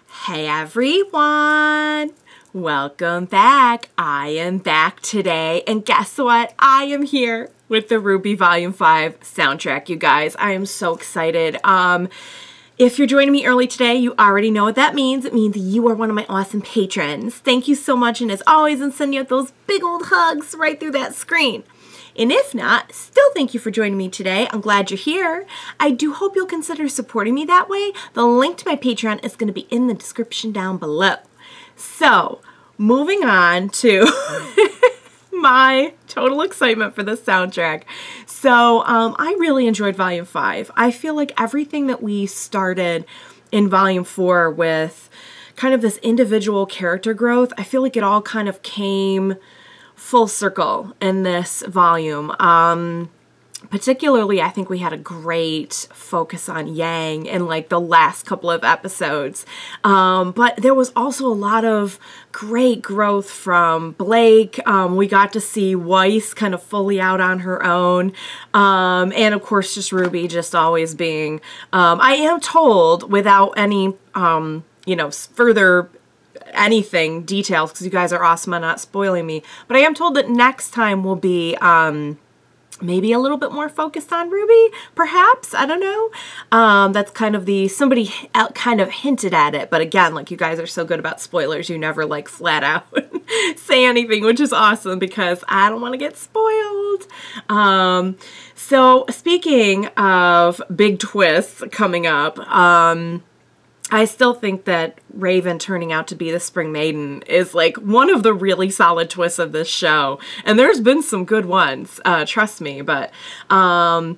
Hey everyone! Welcome back. I am back today, and guess what? I am here with the RWBY Volume 5 soundtrack, you guys. I am so excited. If you're joining me early today, you already know what that means. It means you are one of my awesome patrons. Thank you so much, and as always, I'm sending out those big old hugs right through that screen. And if not, still thank you for joining me today. I'm glad you're here. I do hope you'll consider supporting me that way. The link to my Patreon is going to be in the description down below. So, moving on to my total excitement for this soundtrack. So, I really enjoyed Volume 5. I feel like everything that we started in Volume 4 with kind of this individual character growth, I feel like it all kind of came full circle in this volume. Particularly, I think we had a great focus on Yang in like the last couple of episodes. But there was also a lot of great growth from Blake. We got to see Weiss kind of fully out on her own. And of course, just RWBY just always being, I am told without any, further anything details, because you guys are awesome on not spoiling me, but I am told that next time will be maybe a little bit more focused on RWBY, perhaps. I don't know. That's kind of somebody kind of hinted at it, but again, like, you guys are so good about spoilers, you never like flat out say anything, which is awesome because I don't want to get spoiled. So speaking of big twists coming up, I still think that Raven turning out to be the Spring Maiden is like one of the really solid twists of this show. And there's been some good ones, trust me. But I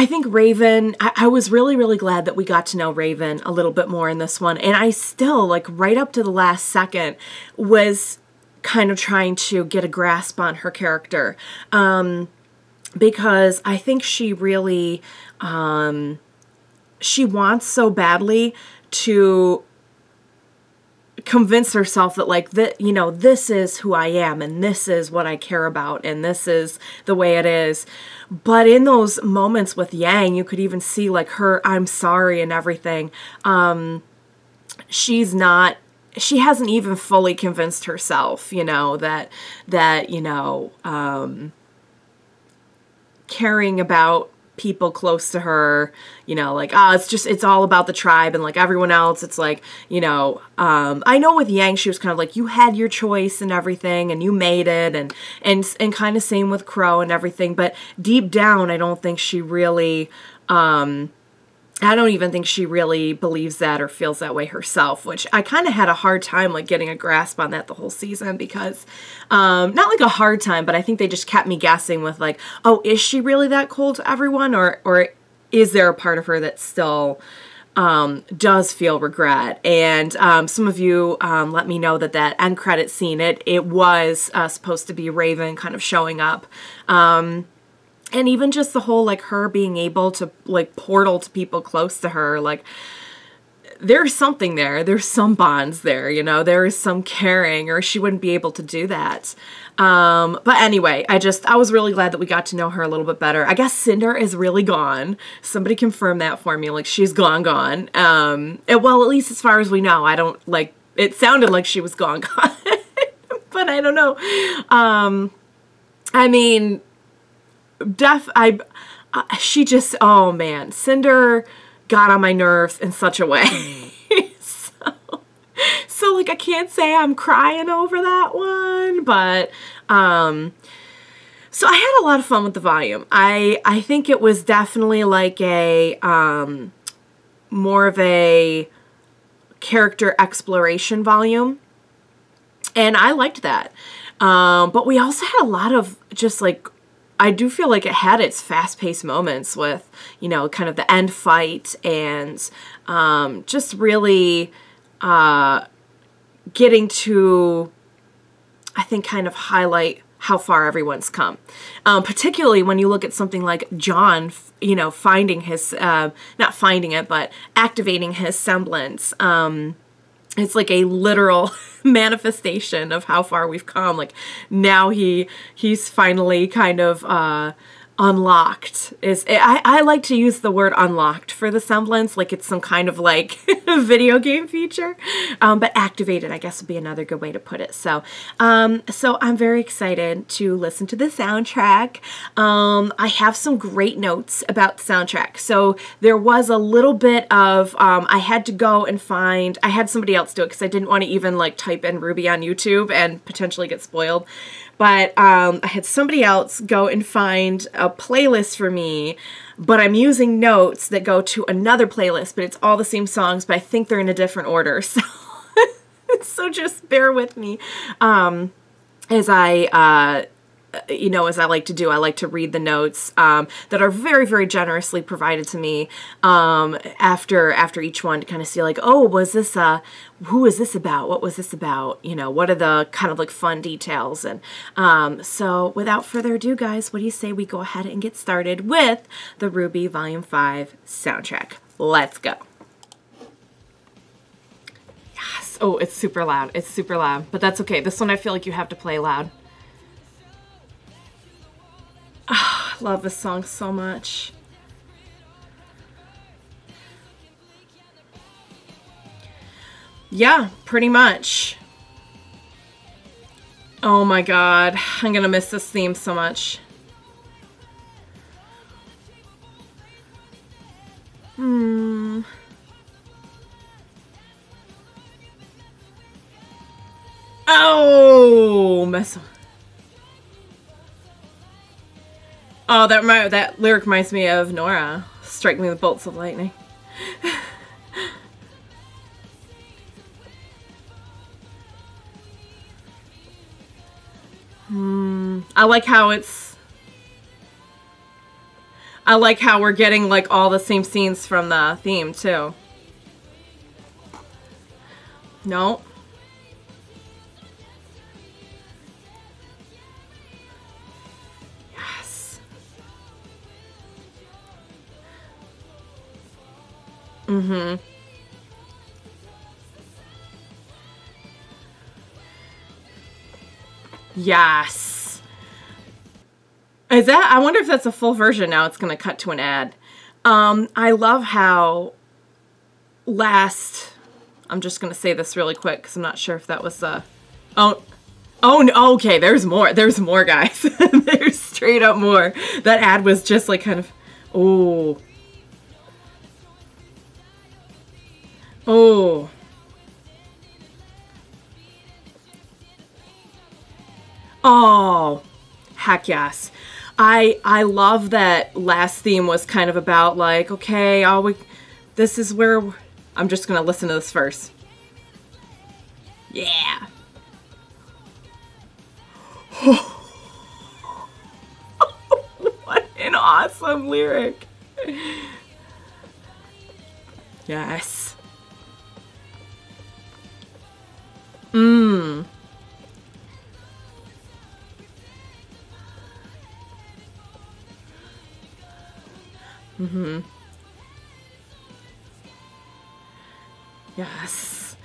think Raven, I was really, really glad that we got to know Raven a little bit more in this one. And I still, like, right up to the last second, was kind of trying to get a grasp on her character. Because I think she really, she wants so badly to convince herself that, like, this is who I am, and this is what I care about, and this is the way it is. But in those moments with Yang, you could even see, like, her I'm sorry and everything. She hasn't even fully convinced herself, caring about people close to her, it's all about the tribe, and like everyone else, it's like, I know with Yang, she was kind of like, you had your choice and everything, and you made it, and kind of same with Crow and everything, but deep down, I don't think she really, I don't even think she really believes that or feels that way herself, which I kind of had a hard time, like, getting a grasp on that the whole season, because, not like a hard time, but I think they just kept me guessing with, like, oh, is she really that cold to everyone, or is there a part of her that still does feel regret? And some of you let me know that end credit scene, it was supposed to be Raven kind of showing up. And even just the whole, like, her being able to, like, portal to people close to her, like, there's something there. There's some bonds there, there is some caring, or she wouldn't be able to do that. But anyway, I was really glad that we got to know her a little bit better. I guess Cinder is really gone. Somebody confirm that for me. Like, she's gone. Well, at least as far as we know. I don't, like, it sounded like she was gone. But I don't know. I mean, she just, oh man, Cinder got on my nerves in such a way. so like, I can't say I'm crying over that one, but, so I had a lot of fun with the volume. I think it was definitely like a, more of a character exploration volume, and I liked that. But we also had a lot of just, like, I do feel like it had its fast-paced moments with, kind of the end fight, and just really getting to, I think, kind of highlight how far everyone's come. Particularly when you look at something like John, finding his, not finding it, but activating his semblance. It's like a literal manifestation of how far we've come. Like, now he's finally kind of unlocked is, I like to use the word unlocked for the semblance, like it's some kind of like video game feature, but activated, I guess would be another good way to put it. So so I'm very excited to listen to the soundtrack. I have some great notes about the soundtrack. So there was a little bit of, I had to go and find, I had somebody else do it because I didn't want to even like type in RWBY on YouTube and potentially get spoiled. But I had somebody else go and find a playlist for me, but I'm using notes that go to another playlist, but it's all the same songs, but I think they're in a different order. So, so just bear with me as I you know, as I like to do, I like to read the notes that are very, very generously provided to me after each one to kind of see like, oh, was this, who is this about? What was this about? You know, what are the kind of like fun details? And so without further ado, guys, what do you say we go ahead and get started with the RWBY Volume 5 soundtrack? Let's go. Yes. Oh, it's super loud. It's super loud, but that's okay. This one I feel like you have to play loud. Oh, I love this song so much. Yeah, pretty much. Oh my god, I'm gonna miss this theme so much. Oh, mess up. Oh, that lyric reminds me of Nora. Strike me with bolts of lightning. I like how it's... I like how we're getting like all the same scenes from the theme too. No. Yes. Is that, I wonder if that's a full version now. It's going to cut to an ad. I love how I'm just going to say this really quick because I'm not sure if that was oh, no, okay, there's more. There's more, guys. There's straight up more. That ad was just like kind of, oh. Oh. Oh, heck yes. I love that last theme was kind of about like, okay, this is where, I'm just going to listen to this first. Yeah. What an awesome lyric. Yes. Yes.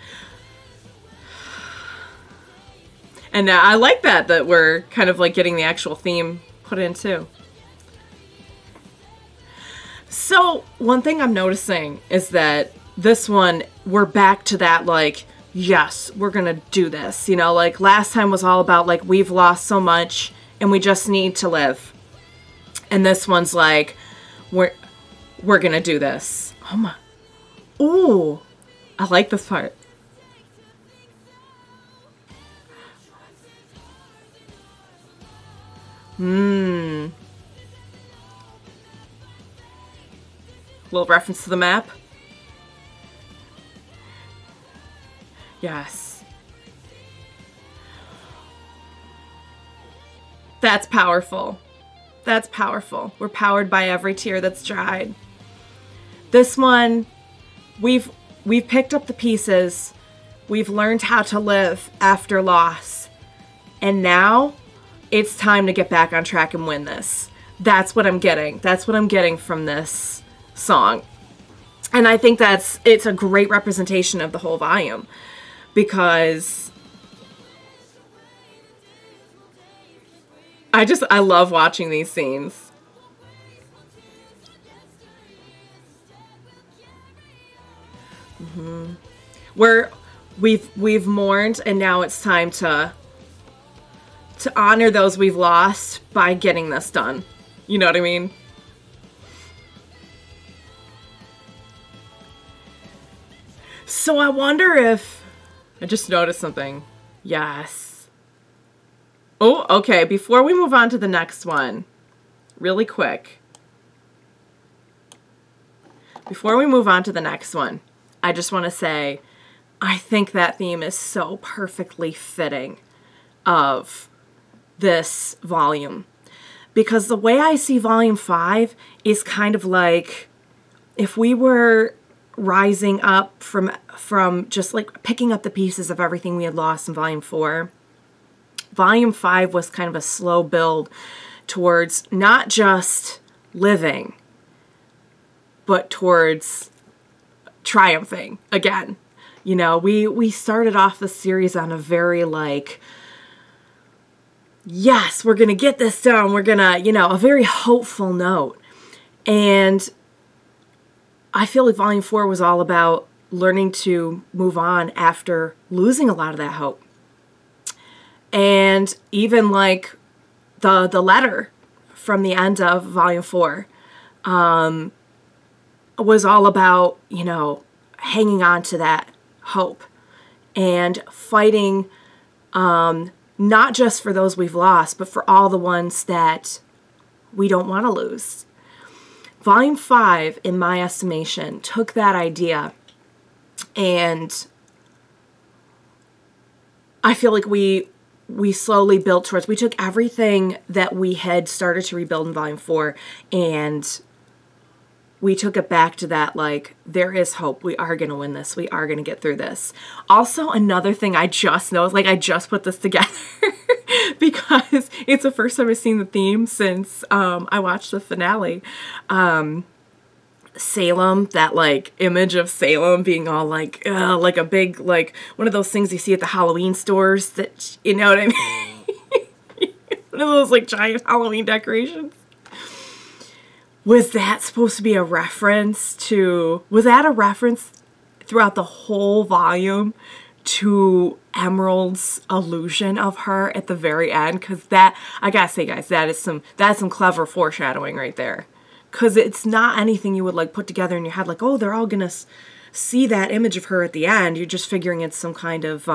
And I like that we're kind of like getting the actual theme put in too. So one thing I'm noticing is that this one, we're back to that like, yes, we're gonna do this. You know, like last time was all about like, we've lost so much and we just need to live. And this one's like, we're gonna do this. Oh my. Ooh. I like this part. Little reference to the map. Yes. That's powerful. That's powerful. We're powered by every tear that's dried. This one, we've picked up the pieces. We've learned how to live after loss. And now it's time to get back on track and win this. That's what I'm getting. That's what I'm getting from this song. And I think it's a great representation of the whole volume, because I love watching these scenes. Where we've mourned, and now it's time to honor those we've lost by getting this done. You know what I mean? So I wonder if I just noticed something. Yes. Oh, okay. Before we move on to the next one, really quick. Before we move on to the next one, I just want to say, I think that theme is so perfectly fitting of this volume. Because the way I see volume 5 is kind of like if we were rising up from just like picking up the pieces of everything we had lost in volume 4. Volume 5 was kind of a slow build towards not just living, but towards triumphing again. You know, we started off the series on a very like, yes, we're going to get this done. We're going to, you know, a very hopeful note. And I feel like volume 4 was all about learning to move on after losing a lot of that hope. And even like the letter from the end of volume 4 was all about, you know, hanging on to that hope and fighting not just for those we've lost, but for all the ones that we don't want to lose. Volume 5, in my estimation, took that idea, and I feel like we slowly built towards, we took everything that we had started to rebuild in volume 4, and we took it back to that, like, there is hope. We are going to win this. We are going to get through this. Also, another thing I just noticed, like, I just put this together because it's the first time I've seen the theme since I watched the finale. Salem, that, like, image of Salem being all, like a big, like, one of those things you see at the Halloween stores that, you know what I mean? One of those, like, giant Halloween decorations. Was that supposed to be a reference to, was that a reference throughout the whole volume to Emerald's illusion of her at the very end? Because that, I gotta say, guys, that's some clever foreshadowing right there. Because it's not anything you would like put together in your head like, oh, they're all gonna see that image of her at the end. You're just figuring it's some kind of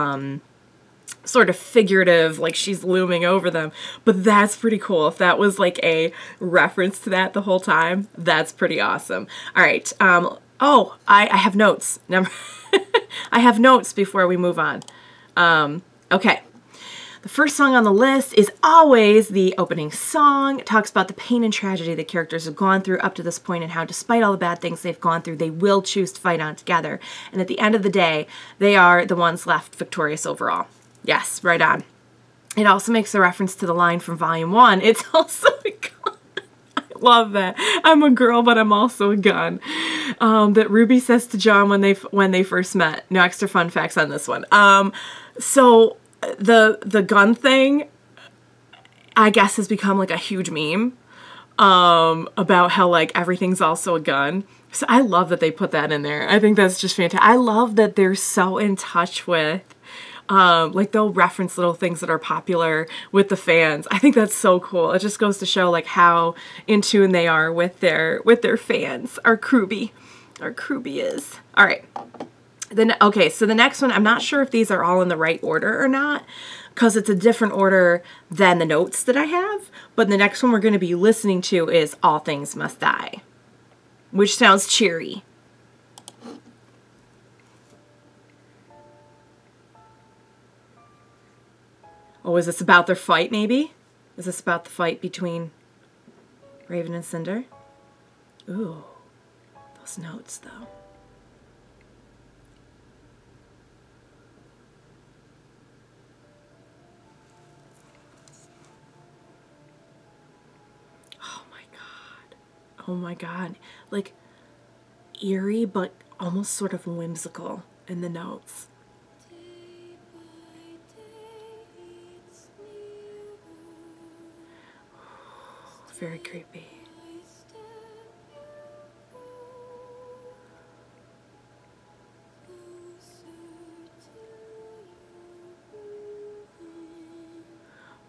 sort of figurative, like she's looming over them. But that's pretty cool. If that was like a reference to that the whole time, that's pretty awesome. All right. Oh, I have notes. I have notes before we move on. Okay. The first song on the list is always the opening song. It talks about the pain and tragedy the characters have gone through up to this point and how, despite all the bad things they've gone through, they will choose to fight on together. And at the end of the day, they are the ones left victorious overall. Yes, right on. It also makes a reference to the line from Volume 1. It's also a gun. I love that. I'm a girl, but I'm also a gun. That Ruby says to John when they first met. No extra fun facts on this one. So the gun thing, I guess, has become like a huge meme about how like everything's also a gun. So I love that they put that in there. I think that's just fantastic. I love that they're so in touch with like they'll reference little things that are popular with the fans. I think that's so cool. It just goes to show like how in tune they are with their fans. Our RWBY is. All right. Then okay, so the next one, I'm not sure if these are all in the right order or not, because it's a different order than the notes that I have. But the next one we're going to be listening to is All Things Must Die, which sounds cheery. Oh, is this about their fight, maybe? Is this about the fight between Raven and Cinder? Ooh, those notes, though. Oh my God. Oh my God. Like, eerie, but almost sort of whimsical in the notes. Very creepy.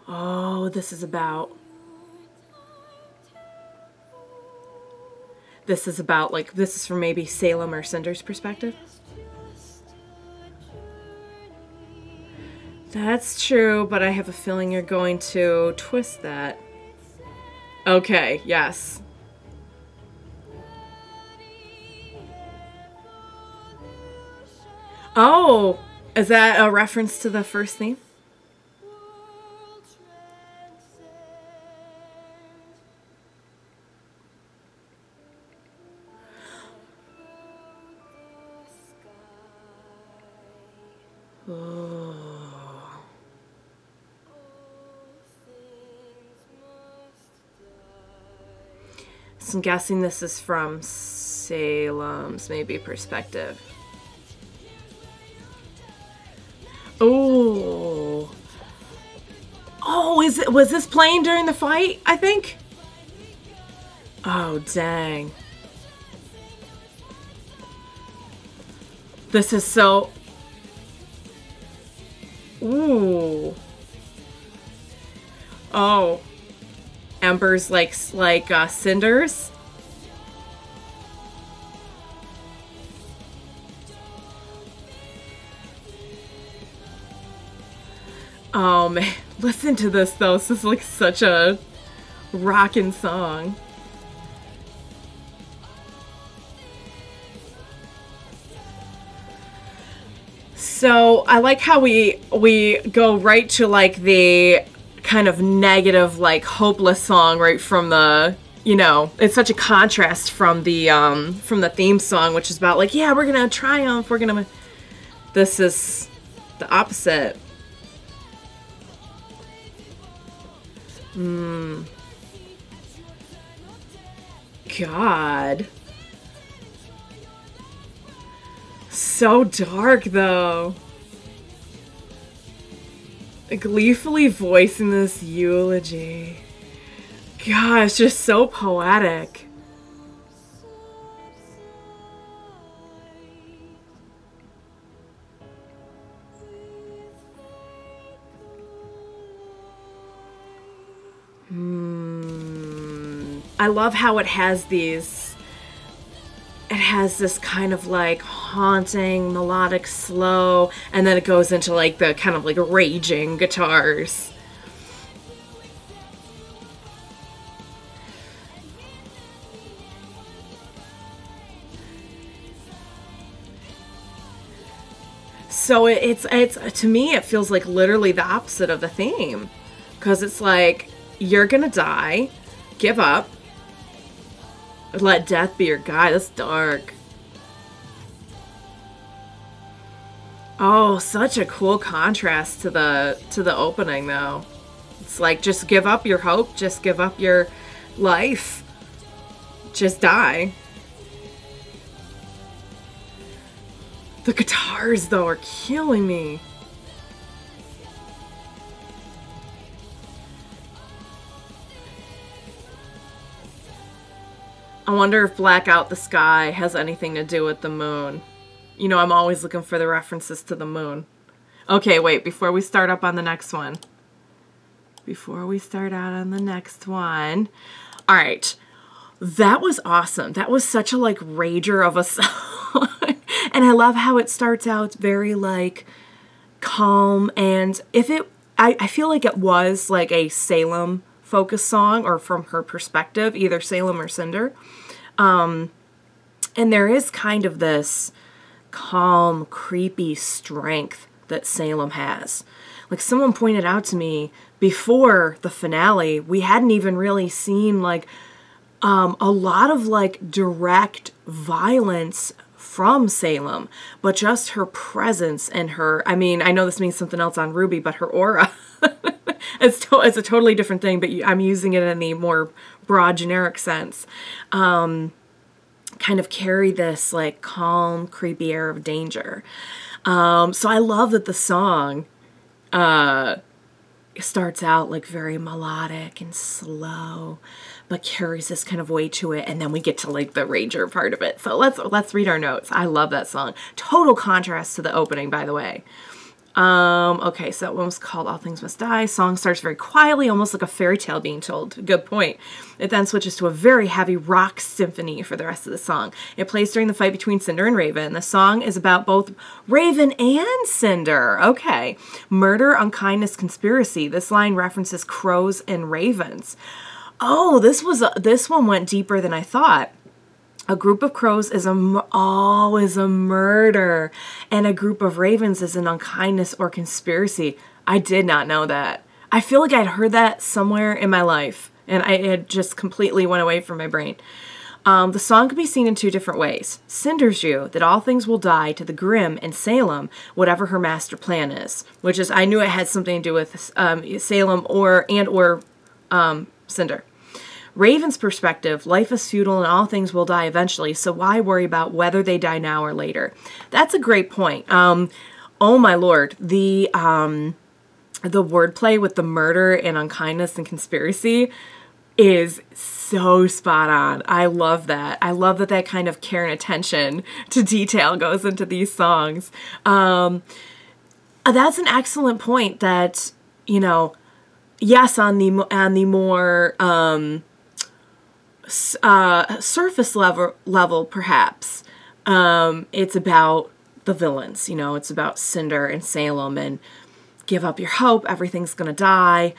Oh, this is about like, this is from maybe Salem or Cinder's perspective. That's true, but I have a feeling you're going to twist that. Okay, yes. Oh, is that a reference to the first theme? Oh. So I'm guessing this is from Salem's maybe perspective. Oh. Oh, was this playing during the fight, I think? Oh, dang. This is so... Ooh. Oh. Embers like cinders. Oh man, listen to this though. This is like such a rockin' song. So I like how we go right to like the kind of negative, like hopeless song right from the, you know, it's such a contrast from the theme song, which is about like, yeah, we're gonna triumph, we're gonna. This is the opposite. God. So dark, though. Gleefully voicing this eulogy. Gosh, just so poetic. I love how it has these... It has this kind of like haunting, melodic, slow, and then it goes into like the kind of like raging guitars. So it's to me it feels like literally the opposite of the theme, because it's like you're gonna die, give up. Let death be your guide. That's dark. Oh, such a cool contrast to the opening though. It's like just give up your hope, just give up your life. Just die. The guitars though are killing me. I wonder if Black Out the Sky has anything to do with the moon. You know, I'm always looking for the references to the moon. Okay, wait, before we start up on the next one. Before we start out on the next one. All right. That was awesome. That was such a, like, rager of a song. And I love how it starts out very, like, calm. And if it... I feel like it was, like, a Salem focus song, or from her perspective, either Salem or Cinder. And there is kind of this calm, creepy strength that Salem has. Like someone pointed out to me before the finale, we hadn't even really seen like a lot of like direct violence from Salem, but just her presence and her, I mean, I know this means something else on RWBY, but her aura. It's a totally different thing, but I'm using it in the more broad, generic sense. Kind of carry this like calm, creepy air of danger. So I love that the song starts out like very melodic and slow, but carries this kind of weight to it, and then we get to like the rager part of it. So let's read our notes. I love that song. Total contrast to the opening, by the way. Okay, so that one was called All Things Must Die. Song starts very quietly, almost like a fairy tale being told. Good point. It then switches to a very heavy rock symphony for the rest of the song. It plays during the fight between Cinder and Raven. The song is about both Raven and Cinder. Okay. Murder, unkindness, conspiracy. This line references crows and ravens. Oh, this one went deeper than I thought. A group of crows is a murder, and a group of ravens is an unkindness or conspiracy. I did not know that. I feel like I'd heard that somewhere in my life, and it had just completely went away from my brain. The song can be seen in two different ways. Cinder's view, that all things will die to the Grim and Salem, whatever her master plan is, which is, I knew it had something to do with Salem or Cinder. Raven's perspective, life is futile and all things will die eventually, so why worry about whether they die now or later? That's a great point. Oh my lord, the wordplay with the murder and unkindness and conspiracy is so spot on. I love that. I love that that kind of care and attention to detail goes into these songs. That's an excellent point that, you know, yes, on the more surface level perhaps, it's about the villains, you know, it's about Cinder and Salem and give up your hope, everything's gonna die,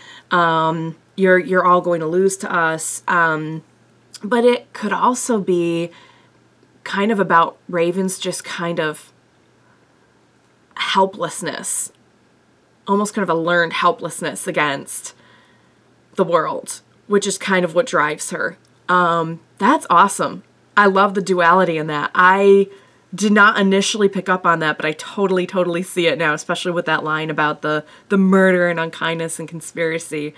you're all going to lose to us, but it could also be kind of about Raven's just kind of helplessness, almost kind of a learned helplessness against the world, which is kind of what drives her. That's awesome. I love the duality in that. I did not initially pick up on that, but I totally see it now, especially with that line about the murder and unkindness and conspiracy.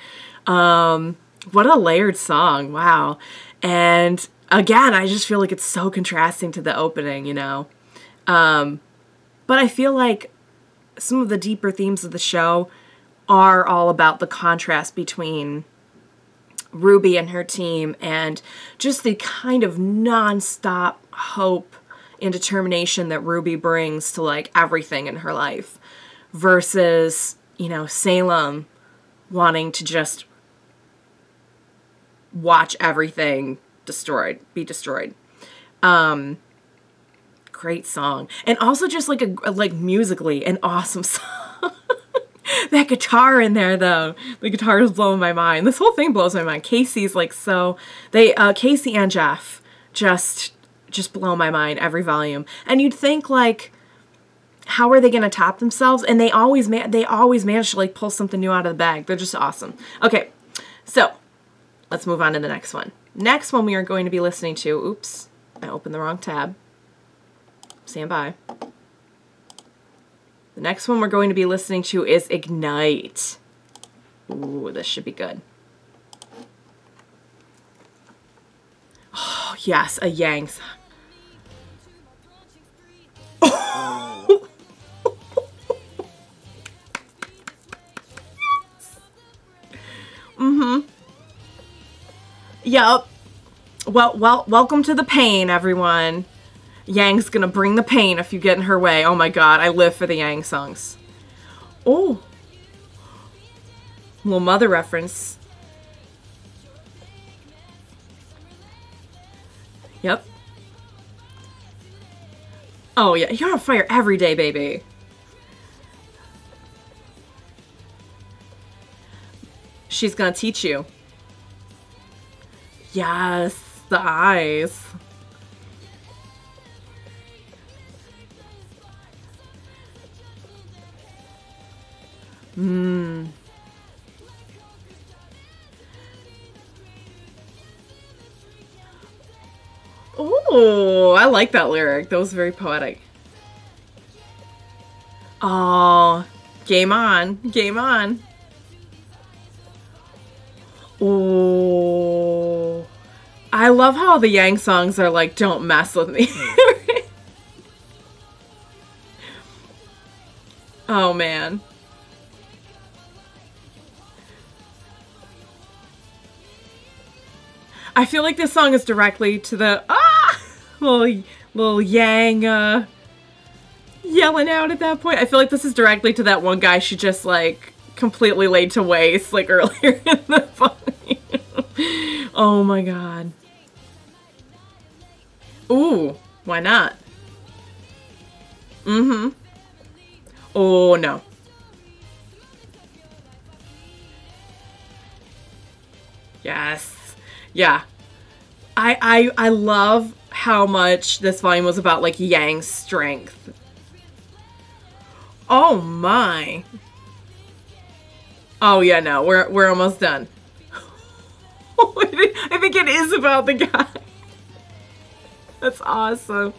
What a layered song. Wow. And again, I just feel like it's so contrasting to the opening, you know. But I feel like some of the deeper themes of the show are all about the contrast between RWBY and her team and just the kind of non-stop hope and determination that RWBY brings to like everything in her life versus, you know, Salem wanting to just watch everything be destroyed. Great song. And also just like musically an awesome song. That guitar in there, though. The guitar is blowing my mind. This whole thing blows my mind. Casey's like so... Casey and Jeff just blow my mind every volume. And you'd think, like, how are they going to top themselves? And they always manage to, like, pull something new out of the bag. They're just awesome. Okay, so let's move on to the next one. Next one we are going to be listening to... Oops, I opened the wrong tab. Stand by. The next one we're going to be listening to is Ignite. Ooh, this should be good. Oh, yes, a Yang song. Mm-hmm. Yep. Well, welcome to the pain, everyone. Yang's gonna bring the pain if you get in her way. Oh my god, I live for the Yang songs. Oh. Little mother reference. Yep. Oh yeah, you're on fire every day, baby. She's gonna teach you. Yes, the eyes. Oh, I like that lyric. That was very poetic. Oh, game on. Game on. Oh, I love how the Yang songs are like, don't mess with me. Oh, man. I feel like this song is directly to the little Yang yelling out at that point. I feel like this is directly to that one guy she just, like, completely laid to waste, like, earlier in the volume. Oh my god. Ooh, why not? Mm-hmm. Oh, no. Yes. Yeah. I love how much this volume was about, like, Yang's strength. Oh my. Oh yeah, no, we're almost done. I think it is about the guy. That's awesome.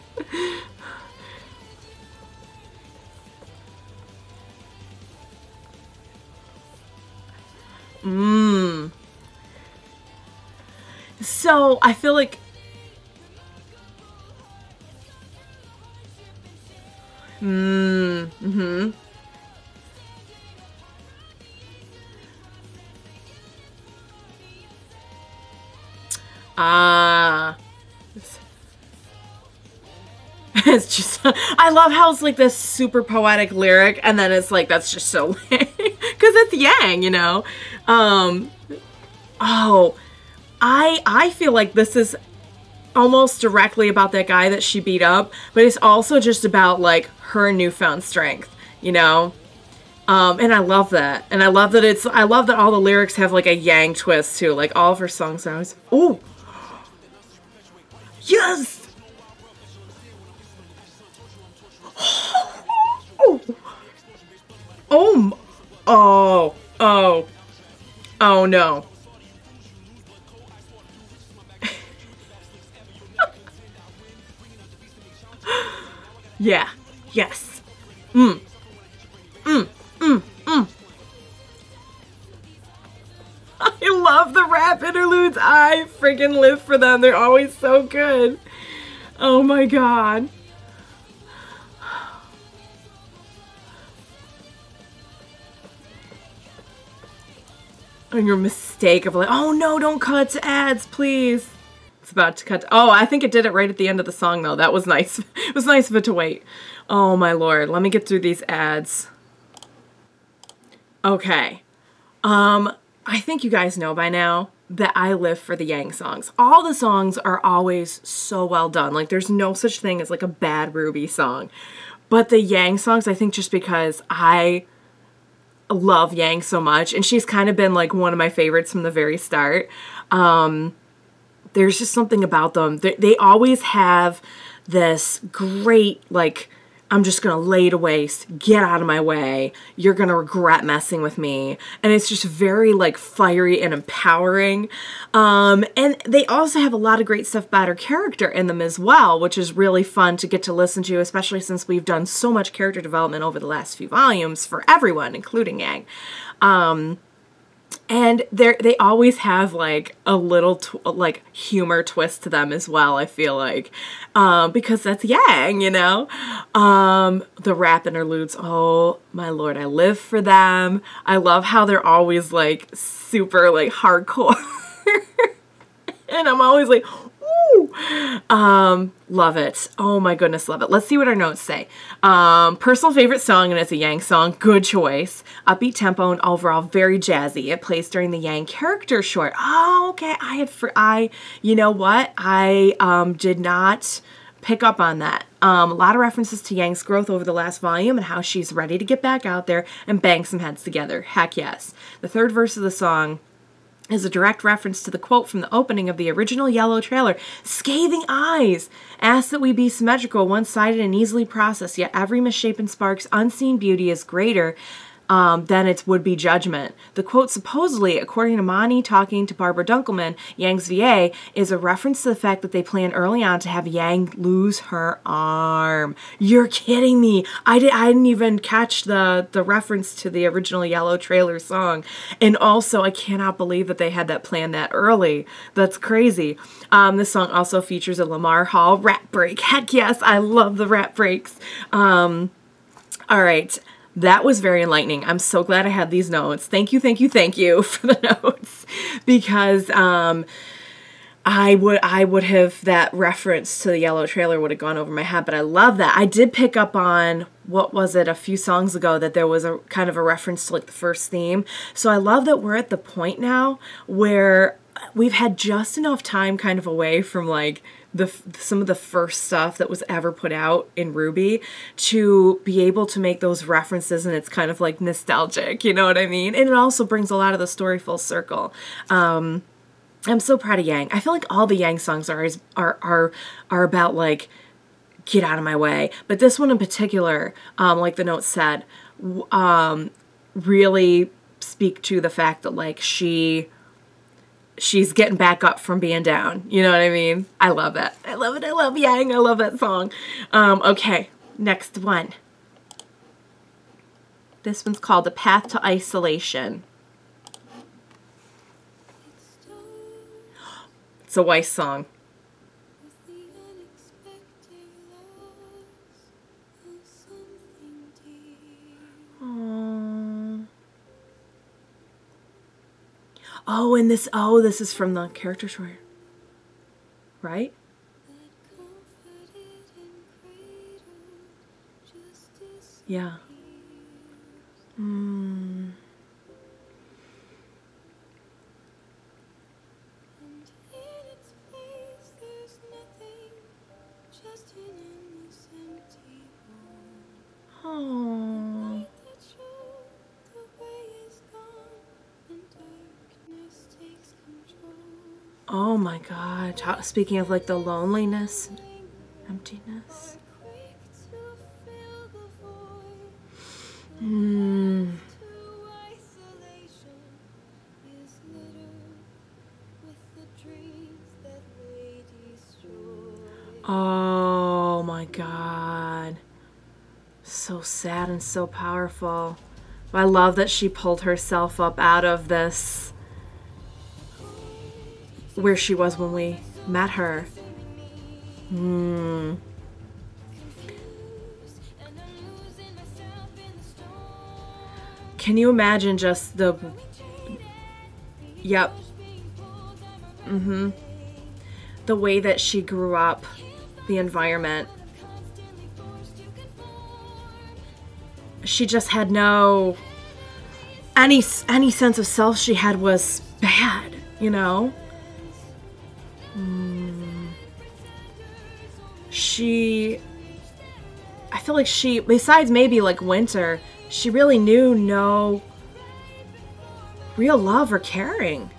So I feel like it's just, I love how it's like this super poetic lyric, and then it's like, that's just so lame. Because it's Yang, you know? Oh, I feel like this is almost directly about that guy that she beat up, but it's also just about, like, her newfound strength, you know? And I love that. And I love that all the lyrics have, like, a Yang twist, too. Like, all of her songs are always, ooh! Yes! Oh no. Yeah. Yes. I love the rap interludes. I freaking live for them. They're always so good. Oh my god. And your mistake of like, oh no, don't cut to ads, please. It's about to cut to, oh, I think it did it right at the end of the song though. That was nice. It was nice of it to wait. Oh my lord. Let me get through these ads. Okay. I think you guys know by now that I live for the Yang songs. All the songs are always so well done. Like, there's no such thing as like a bad RWBY song. But the Yang songs, I think just because I love Yang so much, and she's kind of been like one of my favorites from the very start. There's just something about them. They always have this great, like, I'm just gonna lay to waste, get out of my way, you're gonna regret messing with me. And it's just very, like, fiery and empowering. And they also have a lot of great stuff about her character in them as well, which is really fun to get to listen to, especially since we've done so much character development over the last few volumes for everyone, including Yang. And they always have, like, a little, like, humor twist to them as well, I feel like. Because that's Yang, you know? The rap interludes, oh my lord, I live for them. I love how they're always, like, super, like, hardcore. And I'm always like, ooh! Love it. Oh my goodness, love it. Let's see what our notes say. Personal favorite song, and it's a Yang song. Good choice. Upbeat tempo and overall very jazzy. It plays during the Yang character short. Oh, okay. You know what? I did not pick up on that. A lot of references to Yang's growth over the last volume and how she's ready to get back out there and bang some heads together. Heck yes. The third verse of the song is a direct reference to the quote from the opening of the original Yellow trailer. Scathing eyes ask that we be symmetrical, one-sided, and easily processed, yet every misshapen spark's unseen beauty is greater than its would-be judgment. The quote supposedly, according to Mani talking to Barbara Dunkelman, Yang's VA, is a reference to the fact that they plan early on to have Yang lose her arm. You're kidding me. I didn't even catch the reference to the original Yellow trailer song. And also, I cannot believe that they had that planned that early. That's crazy. This song also features a Lamar Hall rap break. Heck yes, I love the rap breaks. All right. That was very enlightening. I'm so glad I had these notes. Thank you for the notes, because I would have, that reference to the Yellow trailer would have gone over my head, but I love that. I did pick up on what was it, a few songs ago, that there was a kind of a reference to like the first theme. So I love that we're at the point now where we've had just enough time kind of away from like some of the first stuff that was ever put out in RWBY to be able to make those references, and it's kind of like nostalgic, you know what I mean? And it also brings a lot of the story full circle. I'm so proud of Yang. I feel like all the Yang songs are about like, get out of my way. But this one in particular, like the note said, really speak to the fact that like she's getting back up from being down. You know what I mean? I love it. I love it. I love Yang. I love that song. Okay, next one. This one's called The Path to Isolation. It's a Weiss song. Oh, and this is from the character short, right? Yeah. Oh. Oh my God. Speaking of like the loneliness, emptiness. Oh my God. So sad and so powerful. I love that she pulled herself up out of this, where she was when we met her. Can you imagine just the... Yep. The way that she grew up, the environment. She just had no... Any sense of self she had was bad, you know? I feel like she, besides maybe like Winter, she really knew no real love or caring.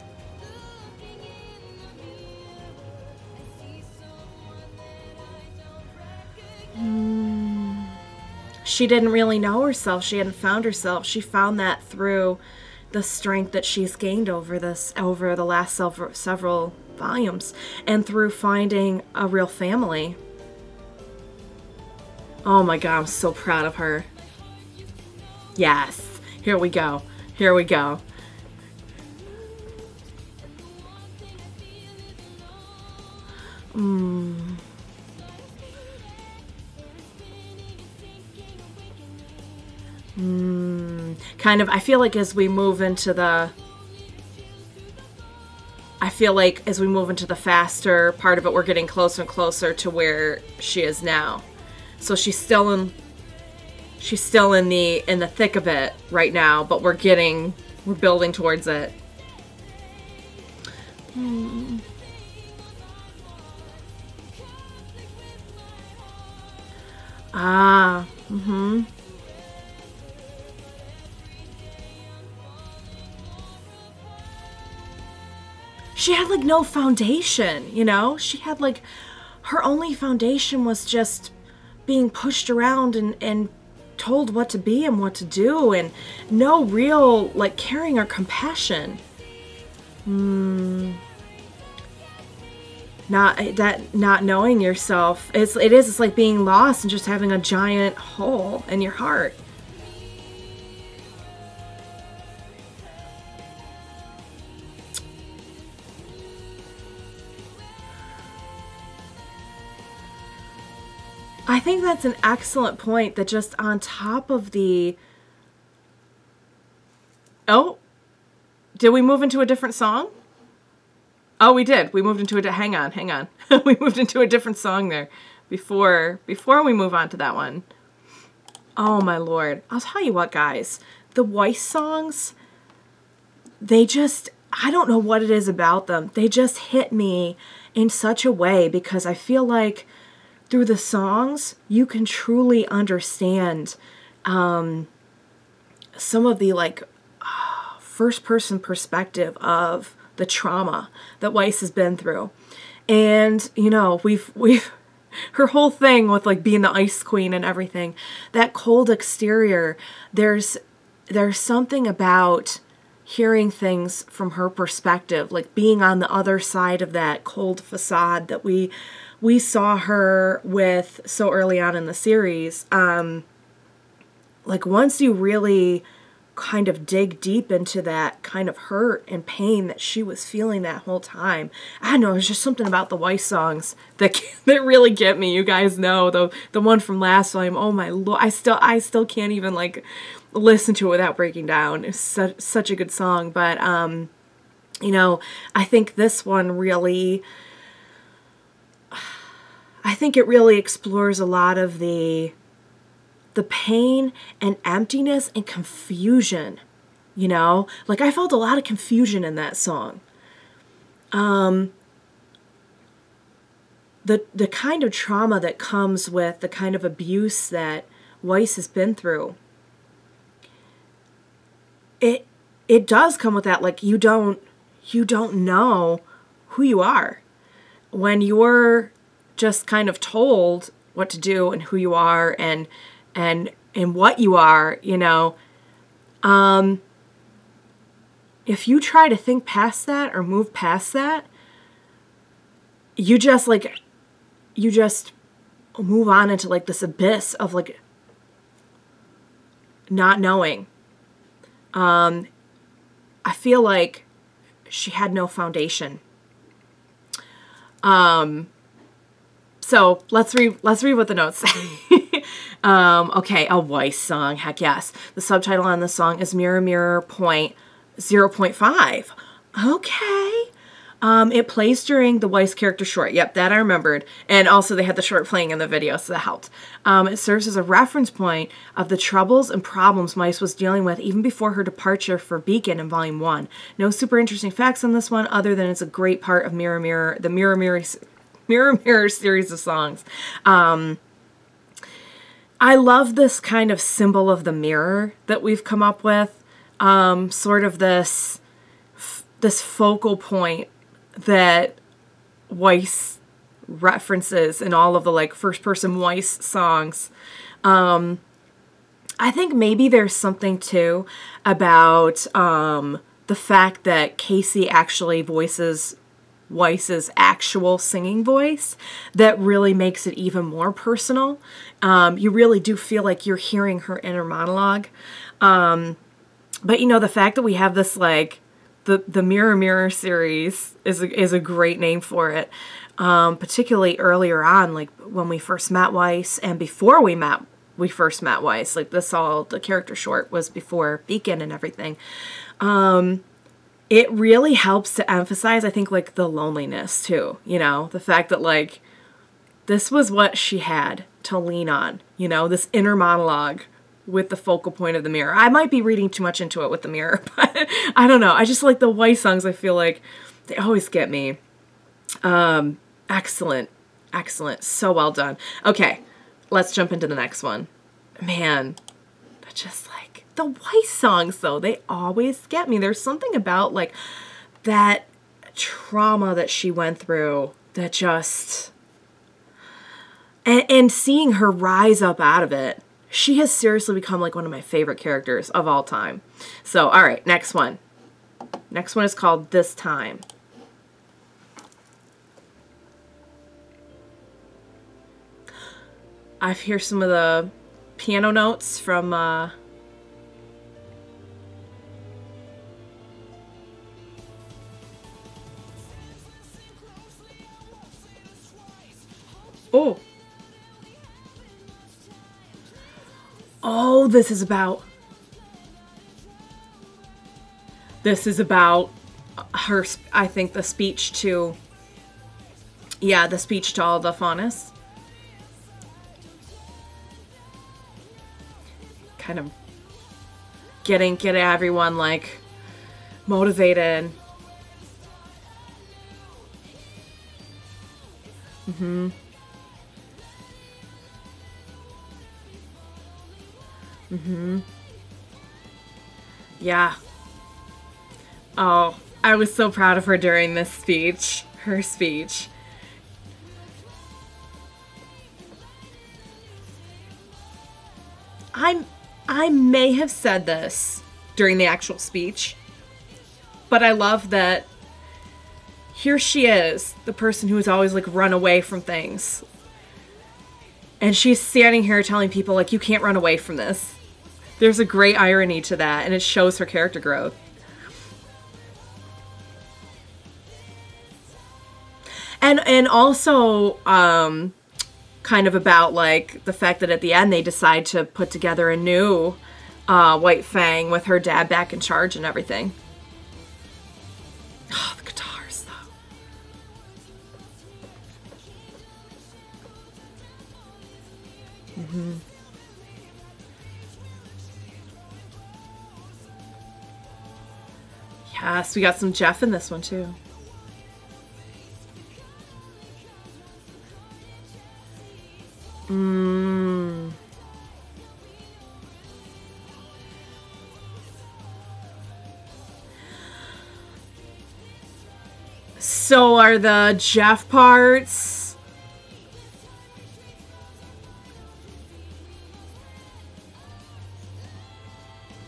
She didn't really know herself. She hadn't found herself. She found that through the strength that she's gained over the last several volumes, and through finding a real family. Oh my God, I'm so proud of her. Yes, here we go. Here we go. Kind of, I feel like as we move into the faster part of it, we're getting closer and closer to where she is now. So she's still in the thick of it right now, but we're building towards it. She had like no foundation, you know? She had like, her only foundation was just being pushed around and told what to be and what to do, and no real like caring or compassion. Not knowing yourself. It's like being lost and just having a giant hole in your heart. I think that's an excellent point, that just on top of the... Oh, did we move into a different song? Oh, we did. We moved into a... Hang on. We moved into a different song there before we move on to that one. Oh my Lord. I'll tell you what, guys. The Weiss songs, they just, I don't know what it is about them. They just hit me in such a way because I feel like through the songs, you can truly understand some of the like first person perspective of the trauma that Weiss has been through. And, you know, we've her whole thing with like being the ice queen and everything, that cold exterior, there's something about hearing things from her perspective, like being on the other side of that cold facade that we saw her with so early on in the series. Like once you really kind of dig deep into that kind of hurt and pain that she was feeling that whole time. I don't know, there's just something about the Weiss songs that really get me. You guys know the one from last time. Oh my Lord, I still can't even like listen to it without breaking down. It's such a good song, but you know, I think this one really, I think it really explores a lot of the pain and emptiness and confusion, you know? Like, I felt a lot of confusion in that song. The kind of trauma that comes with the kind of abuse that Weiss has been through, it does come with that, like, you don't know who you are. When you're just kind of told what to do and who you are and what you are, you know, if you try to think past that or move past that, you just move on into like this abyss of like not knowing. I feel like she had no foundation. So let's read what the notes say. Okay, a Weiss song. Heck yes. The subtitle on the song is Mirror Mirror Point 0.5. Okay. It plays during the Weiss character short. Yep, that I remembered. And also they had the short playing in the video, so that helped. It serves as a reference point of the troubles and problems Weiss was dealing with even before her departure for Beacon in Volume 1. No super interesting facts on this one other than it's a great part of Mirror Mirror, the Mirror Mirror series of songs. I love this kind of symbol of the mirror that we've come up with. Sort of this focal point that Weiss references in all of the like first person Weiss songs. I think maybe there's something too about the fact that Casey actually voices Weiss's actual singing voice that really makes it even more personal. You really do feel like you're hearing her inner monologue. But you know, the fact that we have this like the Mirror Mirror series is a great name for it. Particularly earlier on, like when we first met Weiss and before we first met Weiss, like the character short was before Beacon and everything. It really helps to emphasize, I think, like the loneliness too, you know, the fact that like this was what she had to lean on, you know, this inner monologue with the focal point of the mirror. I might be reading too much into it with the mirror, but I don't know. I just like the Weiss songs. I feel like they always get me. Excellent. So well done. Okay, let's jump into the next one. Man, just like the Weiss songs though, they always get me. There's something about like that trauma that she went through that just, and seeing her rise up out of it, she has seriously become like one of my favorite characters of all time. So, all right, next one. Next one is called This Time. I hear some of the piano notes from Oh, this is about her, I think, the speech to all the Faunus. kind of getting everyone like motivated. Yeah. Oh, I was so proud of her during this speech. Her speech. I may have said this during the actual speech, but I love that here she is, the person who has always like run away from things. And she's standing here telling people like, you can't run away from this. There's a great irony to that, and it shows her character growth. And also, kind of about like the fact that at the end they decide to put together a new White Fang with her dad back in charge and everything. Oh, the guitars though. Yes, we got some Jeff in this one too. So are the Jeff parts?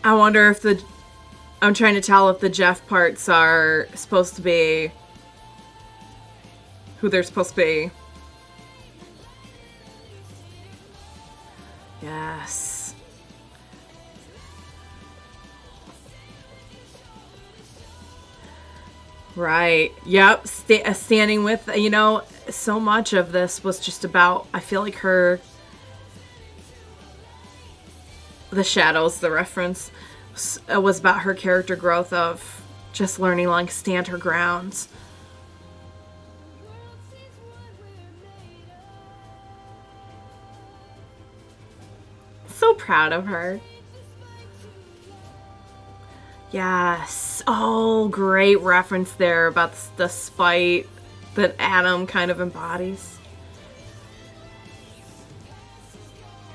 I wonder if the... I'm trying to tell if the Jeff parts are supposed to be who they're supposed to be. Yes. Right. Yep. Standing with, you know, so much of this was just about, I feel like her, the shadows, the reference, was about her character growth of just learning like stand her grounds. So proud of her. Yes. Oh, great reference there about the spite that Adam kind of embodies.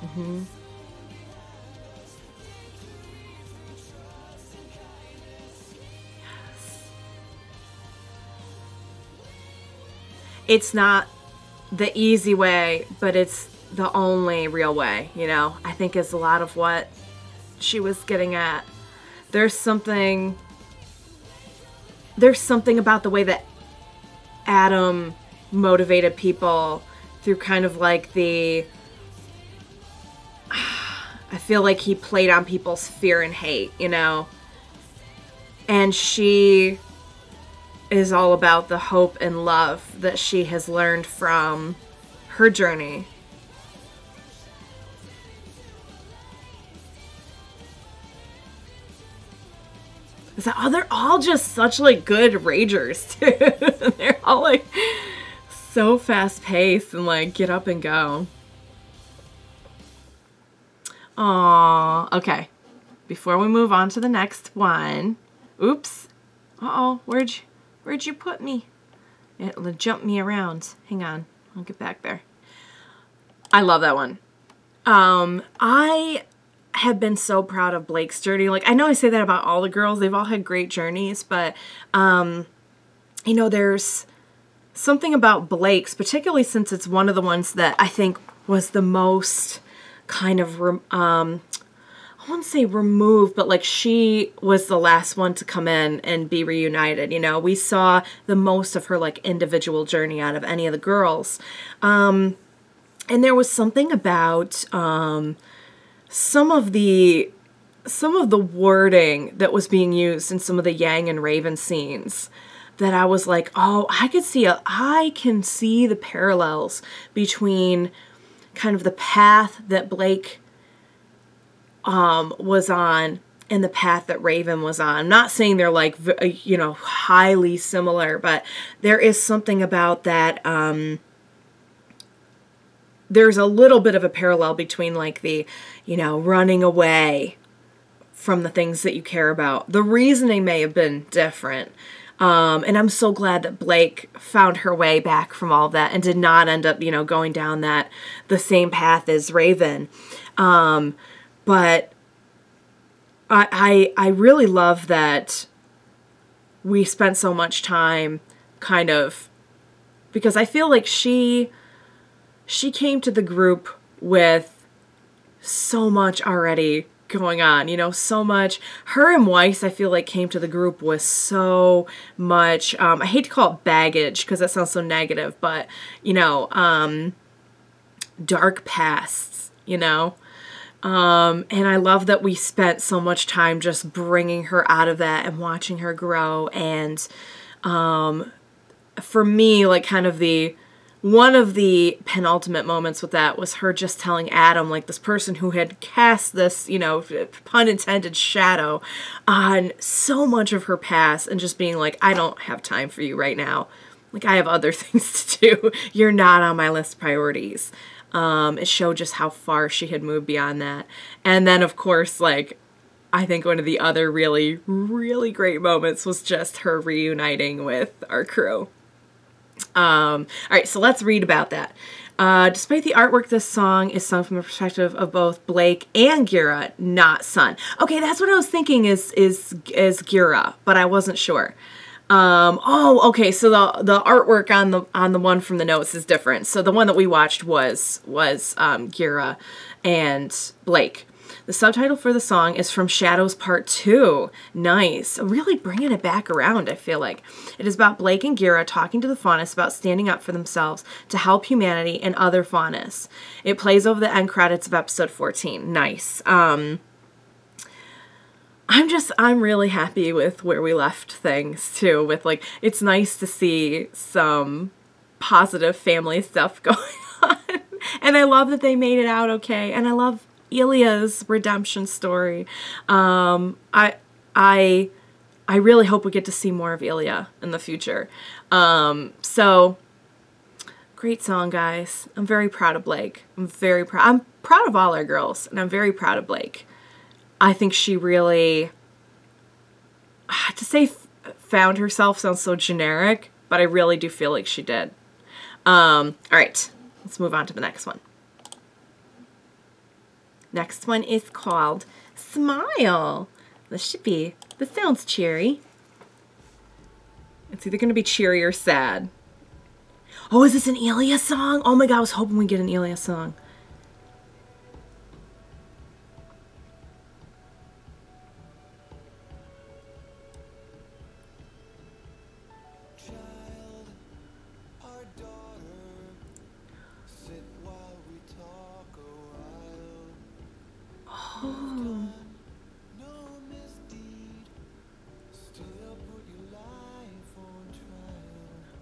Mm-hmm. Yes. It's not the easy way, but it's the only real way, you know, I think is a lot of what she was getting at. There's something about the way that Adam motivated people through kind of like the, I feel like he played on people's fear and hate, you know, and she is all about the hope and love that she has learned from her journey. Oh, they're all just such like good ragers too. They're all like so fast paced and like get up and go. Aww. Okay. Before we move on to the next one. Oops. Uh-oh. Where'd you put me? It'll jump me around. Hang on. I'll get back there. I love that one. I have been so proud of Blake's journey. Like, I know I say that about all the girls. They've all had great journeys, but, you know, there's something about Blake's, particularly since it's one of the ones that I think was the most kind of, I wouldn't say removed, but like she was the last one to come in and be reunited. You know, we saw the most of her like individual journey out of any of the girls. And there was something about, some of the wording that was being used in some of the Yang and Raven scenes that I was like, oh, I can see the parallels between kind of the path that Blake was on and the path that Raven was on. I'm not saying they're like, you know, highly similar, but there is something about that, there's a little bit of a parallel between like the, running away from the things that you care about. The reasoning may have been different. And I'm so glad that Blake found her way back from all of that and did not end up, going down the same path as Raven. But I really love that we spent so much time kind of, because I feel like she came to the group with so much already going on, so much. Her and Weiss, I feel like, came to the group with so much, I hate to call it baggage because that sounds so negative, but, dark pasts, and I love that we spent so much time just bringing her out of that and watching her grow. And for me, like, kind of one of the penultimate moments with that was her just telling Adam, like, this person who had cast this, pun intended, shadow on so much of her past, and just being like, I don't have time for you right now. Like, I have other things to do. You're not on my list of priorities. It showed just how far she had moved beyond that. And then, of course, like, I think one of the other really, really great moments was just her reuniting with our crew. All right, so let's read about that. Despite the artwork, this song is sung from the perspective of both Blake and Gira, not Sun. Okay, that's what I was thinking is Gira, but I wasn't sure. Okay, so the artwork on the one from the notes is different. So the one that we watched was Gira and Blake. The subtitle for the song is From Shadows Part 2. Nice. Really bringing it back around, I feel like. It is about Blake and Gira talking to the faunists about standing up for themselves to help humanity and other faunists. It plays over the end credits of episode 14. Nice. I'm really happy with where we left things, too. With, like, it's nice to see some positive family stuff going on. And I love that they made it out okay. And I love Ilia's redemption story. I really hope we get to see more of Ilia in the future. So great song, guys. I'm very proud of Blake. I'm proud of all our girls, and I'm very proud of Blake. I think she really, to say found herself sounds so generic, but I really do feel like she did. All right, let's move on to the next one. Next one is called Smile. This sounds cheery. It's either going to be cheery or sad. Oh, is this an Ilia song? Oh my god, I was hoping we'd get an Ilia song.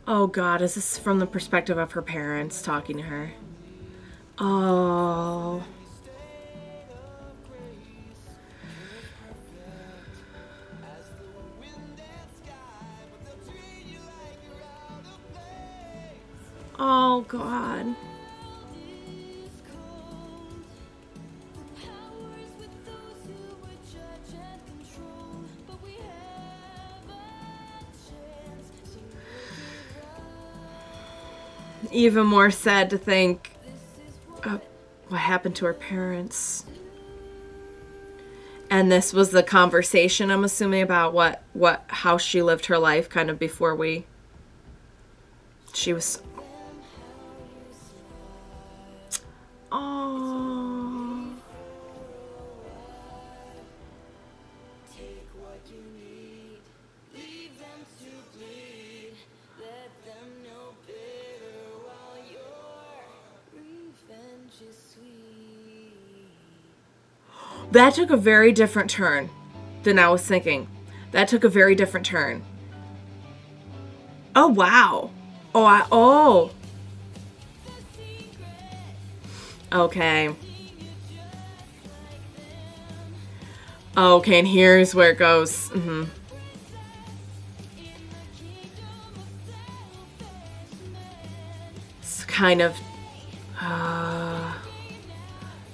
Oh god, is this from the perspective of her parents talking to her? Oh. Oh god. Even more sad to think what happened to her parents. And this was the conversation, I'm assuming, about how she lived her life kind of before she was... Oh. That took a very different turn than I was thinking. That took a very different turn. Oh, wow. Oh. Okay. Okay, and here's where it goes. It's kind of...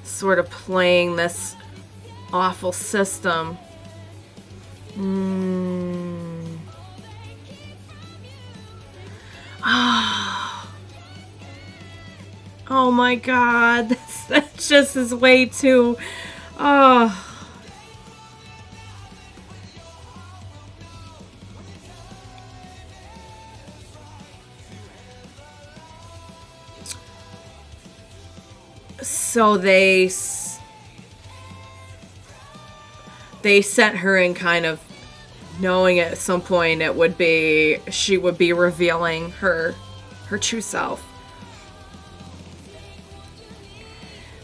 sort of playing this awful system. Oh my God, that just is way too, So they sent her in kind of knowing at some point she would be revealing her true self.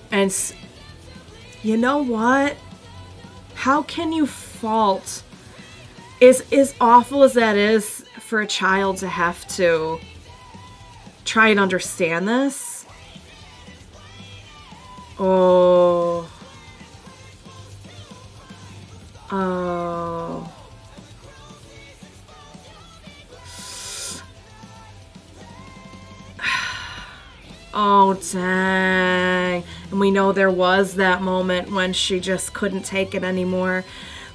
And you know what? How can you fault, as awful as that is for a child to have to try and understand this? Oh. Oh, dang. And we know there was that moment when she just couldn't take it anymore.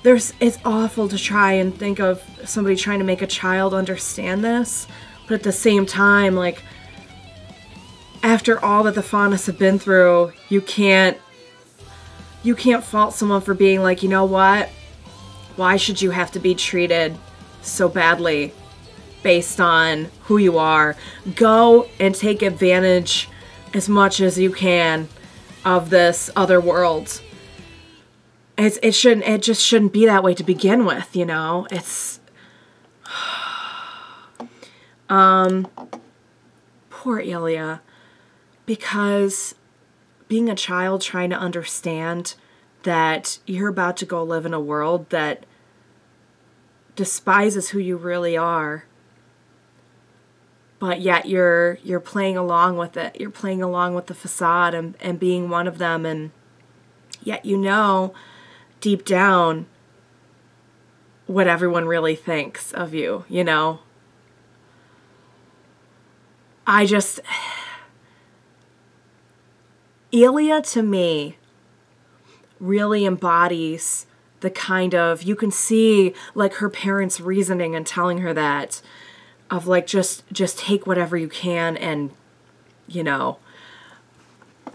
It's awful to try and think of somebody trying to make a child understand this, but at the same time, like, after all that the Faunas have been through, you can't fault someone for being like, you know what? Why should you have to be treated so badly based on who you are? Go and take advantage as much as you can of this other world. It just shouldn't be that way to begin with, you know? It's poor Ilia, because being a child trying to understand that you're about to go live in a world that despises who you really are, but yet you're playing along with it. You're playing along with the facade and being one of them, and yet you know deep down what everyone really thinks of you, you know? Ilia, to me, really embodies the kind of, you can see like her parents' reasoning and telling her that, of like, just take whatever you can and, you know,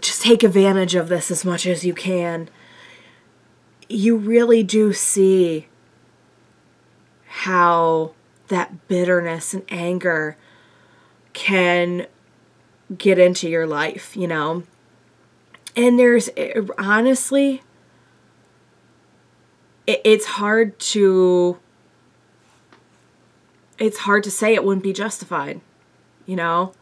just take advantage of this as much as you can. You really do see how that bitterness and anger can get into your life, you know? And honestly, it's hard to say it wouldn't be justified, you know?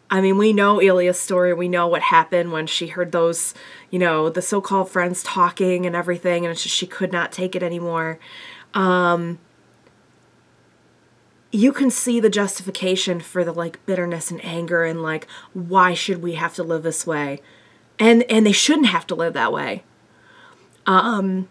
I mean, we know Ilia's story. We know what happened when she heard those, you know, the so-called friends talking and everything, and it's just she could not take it anymore. You can see the justification for the, like, bitterness and anger and, like, why should we have to live this way? And they shouldn't have to live that way. And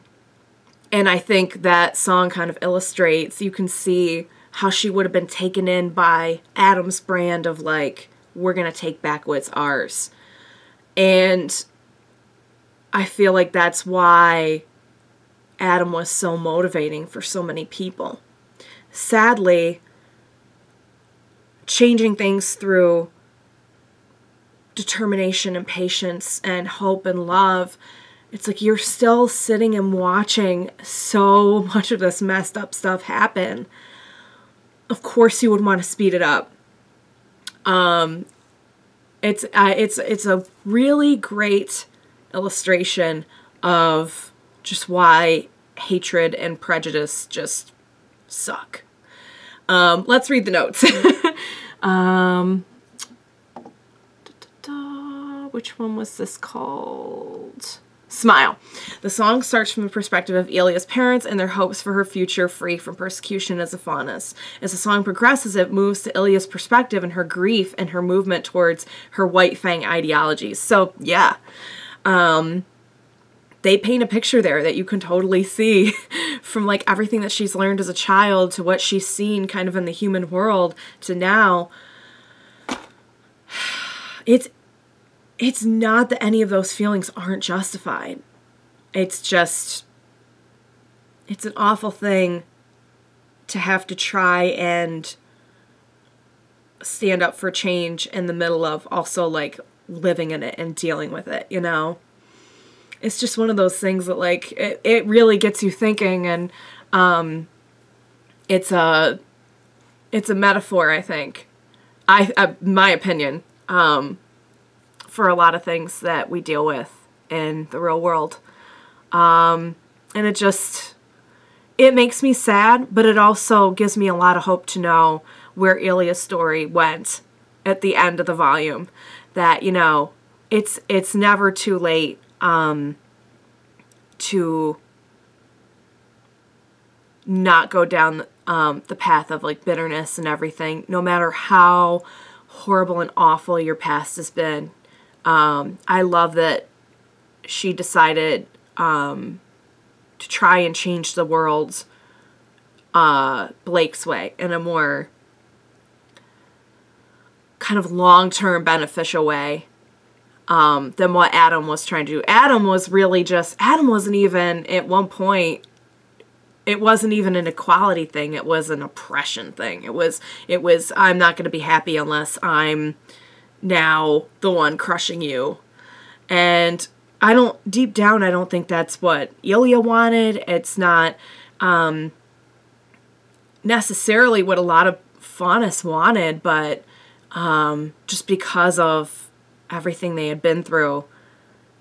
I think that song kind of illustrates, you can see how she would have been taken in by Adam's brand of, like, we're going to take back what's ours. And I feel like that's why Adam was so motivating for so many people. Sadly, changing things through determination and patience and hope and love, it's like you're still sitting and watching so much of this messed up stuff happen. Of course you would want to speed it up. It's a really great illustration of just why hatred and prejudice just suck. Let's read the notes. Which one was this called? Smile. The song starts from the perspective of Ilia's parents and their hopes for her future free from persecution as a Faunus. As the song progresses, it moves to Ilia's perspective and her grief and her movement towards her White Fang ideologies. So, yeah. They paint a picture there that you can totally see from, like, everything that she's learned as a child to what she's seen kind of in the human it's not that any of those feelings aren't justified. It's just, it's an awful thing to have to try and stand up for change in the middle of also like living in it and dealing with it, you know? It's just one of those things that like, it really gets you thinking, and it's a metaphor, I think, my opinion, for a lot of things that we deal with in the real world. And it makes me sad, but it also gives me a lot of hope to know where Ilia's story went at the end of the volume. That, you know, it's never too late to not go down the path of like bitterness and everything, no matter how horrible and awful your past has been. I love that she decided to try and change the world Blake's way, in a more kind of long-term beneficial way than what Adam was trying to do. Adam wasn't even, at one point, it wasn't even an equality thing. It was an oppression thing. It was, I'm not going to be happy unless I'm now the one crushing you. And deep down, I don't think that's what Ilia wanted. It's not necessarily what a lot of Faunus wanted, but just because of everything they had been through,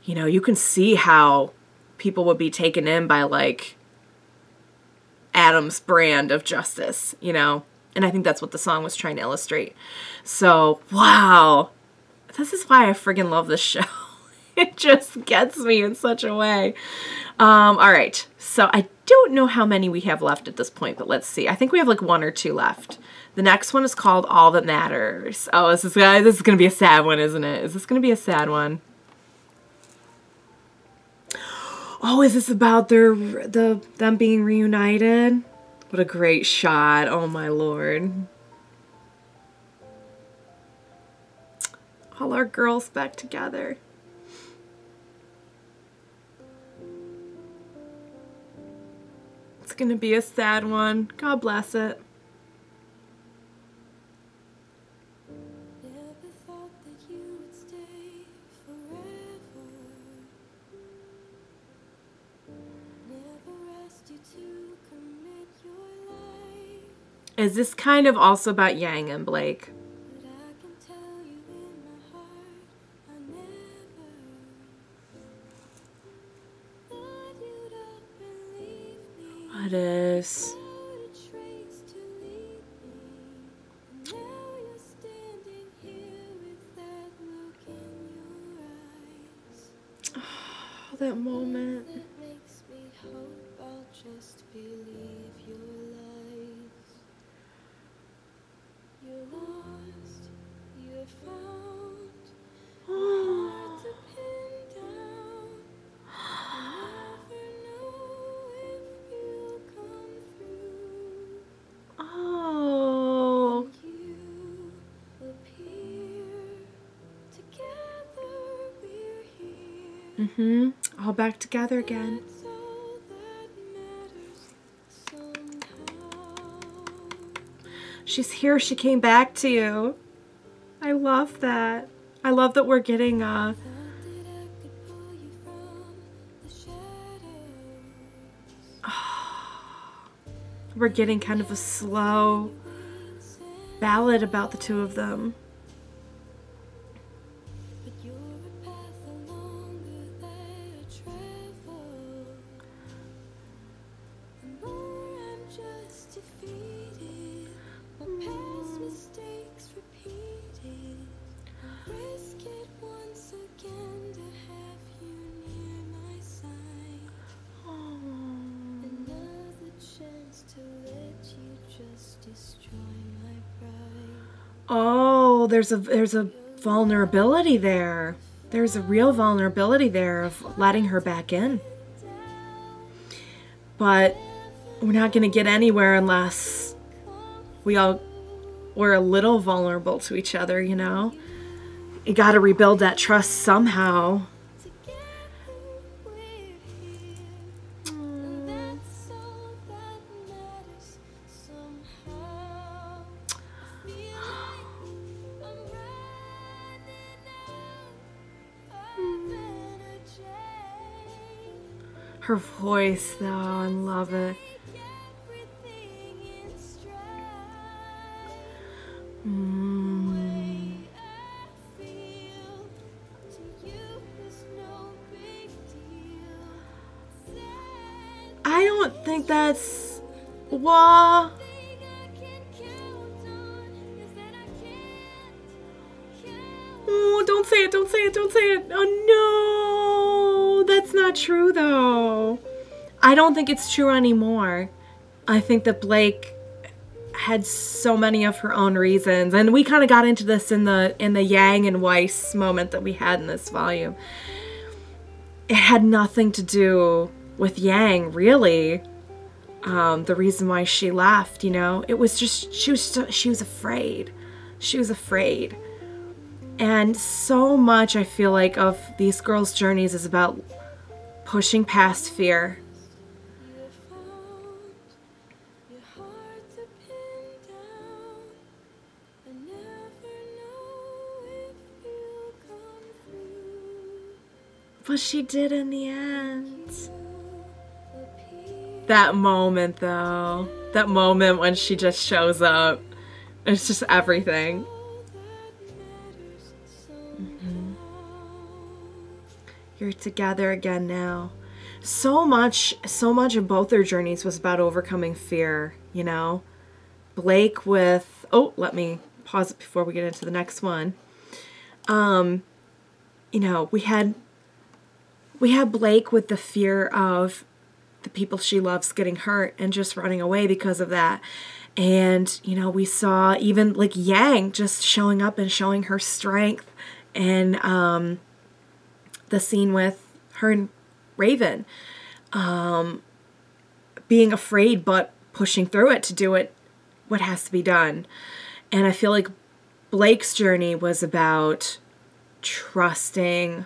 you know, you can see how people would be taken in by like Adam's brand of justice, you know, and I think that's what the song was trying to illustrate. So, wow, this is why I friggin' love this show. It just gets me in such a way. All right, so I don't know how many we have left at this point, but let's see. I think we have like 1 or 2 left. The next one is called All That Matters. Oh, this is going to be a sad one, isn't it? Is this going to be a sad one? Oh, is this about them being reunited? What a great shot. Oh, my Lord. All our girls back together. It's going to be a sad one. God bless it. Is this kind of also about Yang and Blake? What is? Oh, that moment. All back together again. She's here. She came back to you. I love that. I love that we're getting we're getting kind of a slow ballad about the two of them. Oh, there's a vulnerability there. There's a real vulnerability there of letting her back in. But we're not going to get anywhere unless we're a little vulnerable to each other, you know? You gotta rebuild that trust somehow. Her voice, though, I love it. I don't think that's... What? Oh, don't say it, don't say it, don't say it. Oh, no. That's not true, though. I don't think it's true anymore. I think that Blake had so many of her own reasons, and we kind of got into this in the Yang and Weiss moment that we had in this volume. It had nothing to do with Yang, really. The reason why she left, you know, it was just she was afraid. She was afraid. And so much, I feel like, of these girls' journeys is about pushing past fear. But she did in the end. That moment, though. That moment when she just shows up. It's just everything. You're together again now. So much of both their journeys was about overcoming fear, you know? Blake with... Oh, let me pause it before we get into the next one. You know, we had Blake with the fear of the people she loves getting hurt and just running away because of that. And, you know, we saw even like Yang just showing up and showing her strength. And the scene with her and Raven being afraid but pushing through it to do what has to be done. And I feel like Blake's journey was about trusting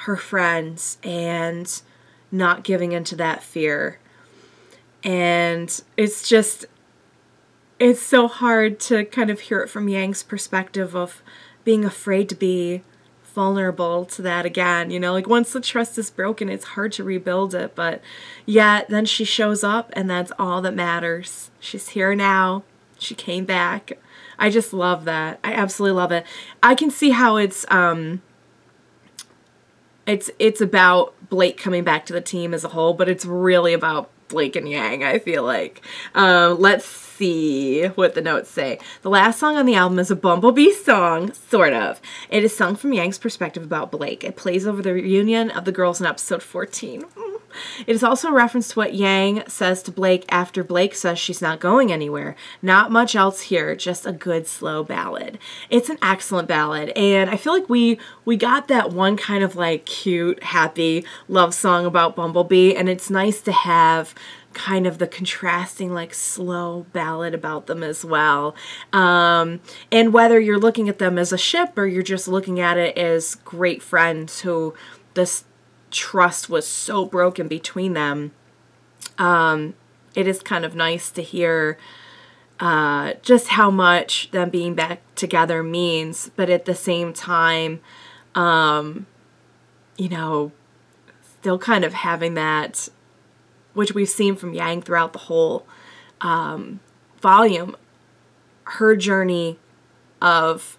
her friends and not giving into that fear. And it's so hard to kind of hear it from Yang's perspective of being afraid to be vulnerable to that again. You know, like once the trust is broken, it's hard to rebuild it. But yeah, then she shows up and that's all that matters. She's here now. She came back. I just love that. I absolutely love it. I can see how it's about Blake coming back to the team as a whole, but it's really about Blake and Yang, I feel like. Let's see what the notes say. The last song on the album is a Bumblebee song, sort of. It is sung from Yang's perspective about Blake. It plays over the reunion of the girls in episode 14. It is also a reference to what Yang says to Blake after Blake says she's not going anywhere. Not much else here, just a good slow ballad. It's an excellent ballad, and I feel like we got that one kind of like cute, happy love song about Bumblebee, and it's nice to have kind of the contrasting like slow ballad about them as well. And whether you're looking at them as a ship or you're just looking at it as great friends who this trust was so broken between them, it is kind of nice to hear just how much them being back together means, but at the same time, you know, still kind of having that, which we've seen from Yang throughout the whole volume, her journey of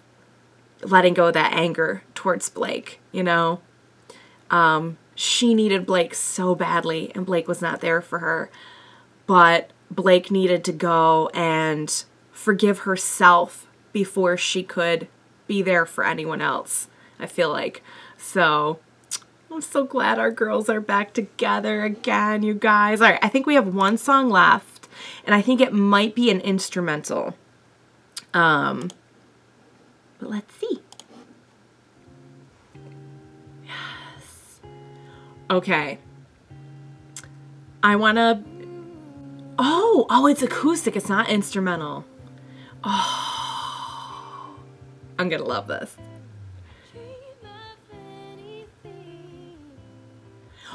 letting go of that anger towards Blake, you know. She needed Blake so badly, and Blake was not there for her. But Blake needed to go and forgive herself before she could be there for anyone else, I feel like. So I'm so glad our girls are back together again, you guys. All right, I think we have one song left, and I think it might be an instrumental. But let's see. Okay. I want to... Oh, it's acoustic. It's not instrumental. Oh. I'm gonna love this.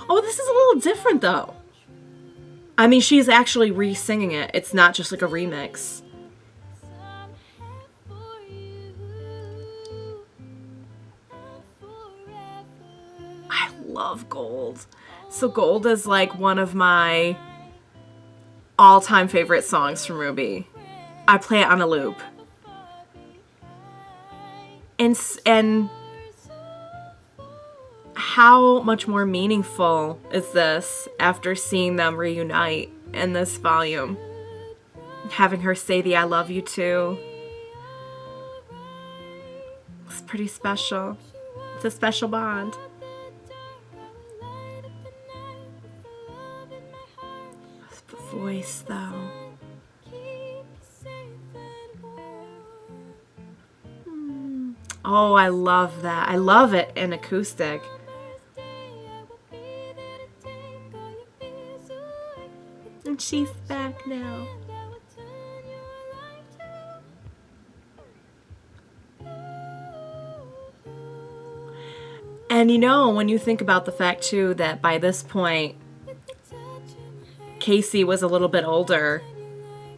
Oh, this is a little different though. I mean, she's actually re-singing it. It's not just like a remix. I love Gold. So Gold is like one of my all-time favorite songs from RWBY. I play it on a loop. And how much more meaningful is this after seeing them reunite in this volume? Having her say the I love you too. It's pretty special. It's a special bond. The voice though. Oh, I love that. I love it in acoustic. And she's back now. And you know, when you think about the fact too that by this point Casey was a little bit older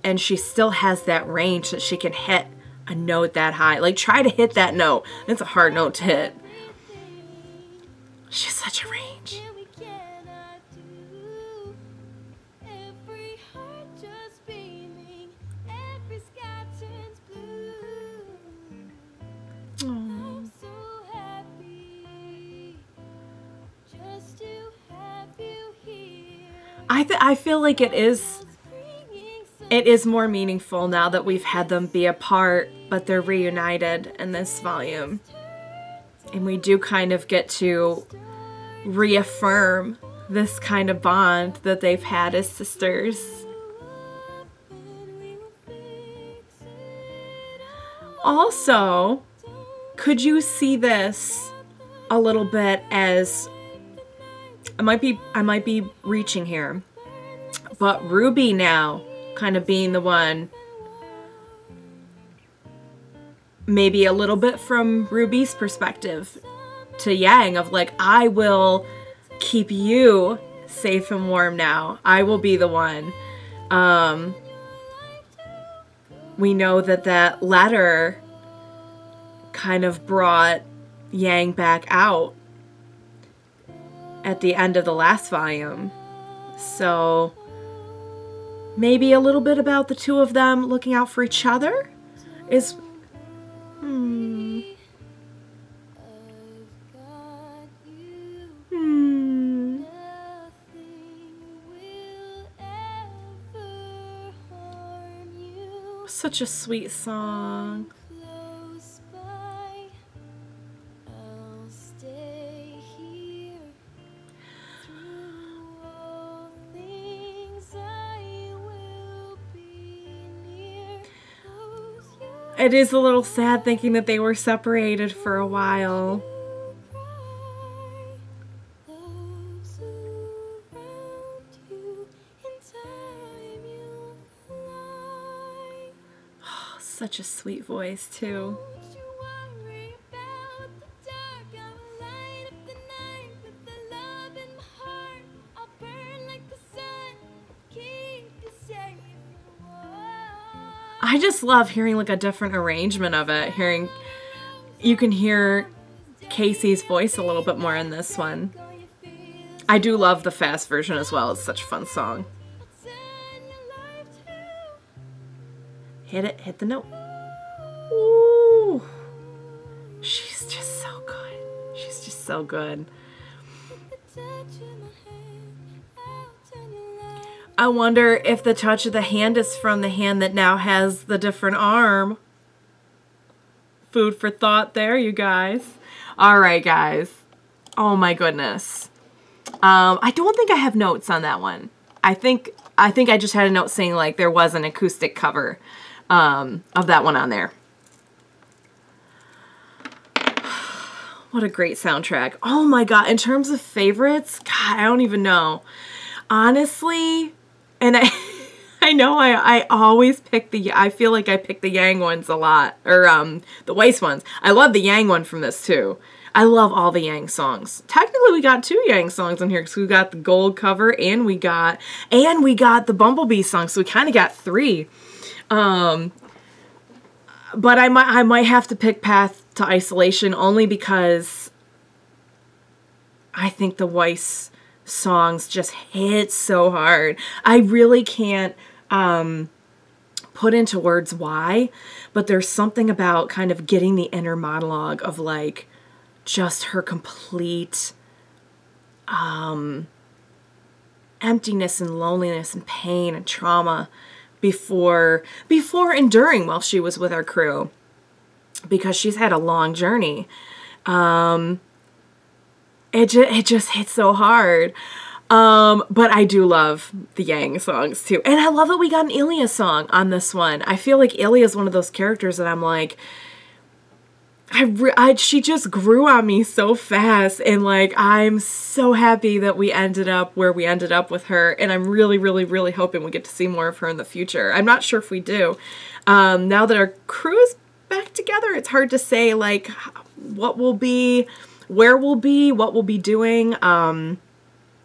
and she still has that range that she can hit a note that high. Like, try to hit that note. It's a hard note to hit. She's such a range. Oh. I feel like it is more meaningful now that we've had them be apart, but they're reunited in this volume. And we do kind of get to reaffirm this kind of bond that they've had as sisters. Also, could you see this a little bit as, I might be reaching here, but RWBY now kind of being the one, maybe a little bit from RWBY's perspective to Yang of like, I will keep you safe and warm now. I will be the one. We know that letter kind of brought Yang back out at the end of the last volume. So maybe a little bit about the two of them looking out for each other is... Such a sweet song. It is a little sad thinking that they were separated for a while. Oh, such a sweet voice too. I just love hearing like a different arrangement of it. You can hear Casey's voice a little bit more in this one. I do love the fast version as well. It's such a fun song. Hit it, hit the note. Ooh. She's just so good. She's just so good. I wonder if the touch of the hand is from the hand that now has the different arm. Food for thought there, you guys. All right, guys. Oh my goodness. I don't think I have notes on that one. I think I just had a note saying like there was an acoustic cover of that one on there. What a great soundtrack. Oh my God. In terms of favorites, God, I don't even know. Honestly, and I I know I always pick I feel like I pick the Yang ones a lot, or the Weiss ones. I love the Yang one from this too. I love all the Yang songs. Technically, we got 2 Yang songs in here because we got the gold cover and we got the Bumblebee song, so we kind of got 3. But I might have to pick Path to Isolation only because I think the Weiss songs just hit so hard. I really can't put into words why, but there's something about kind of getting the inner monologue of like just her complete emptiness and loneliness and pain and trauma before enduring while she was with our crew, because she's had a long journey. It just hits so hard. But I do love the Yang songs too. And I love that we got an Ilia song on this one. I feel like Ilia is one of those characters that I'm like, she just grew on me so fast, and like I'm so happy that we ended up where we ended up with her, and I'm really, really, really hoping we get to see more of her in the future. I'm not sure if we do. Now that our crew is back together, it's hard to say like what we'll be, where we'll be, what we'll be doing.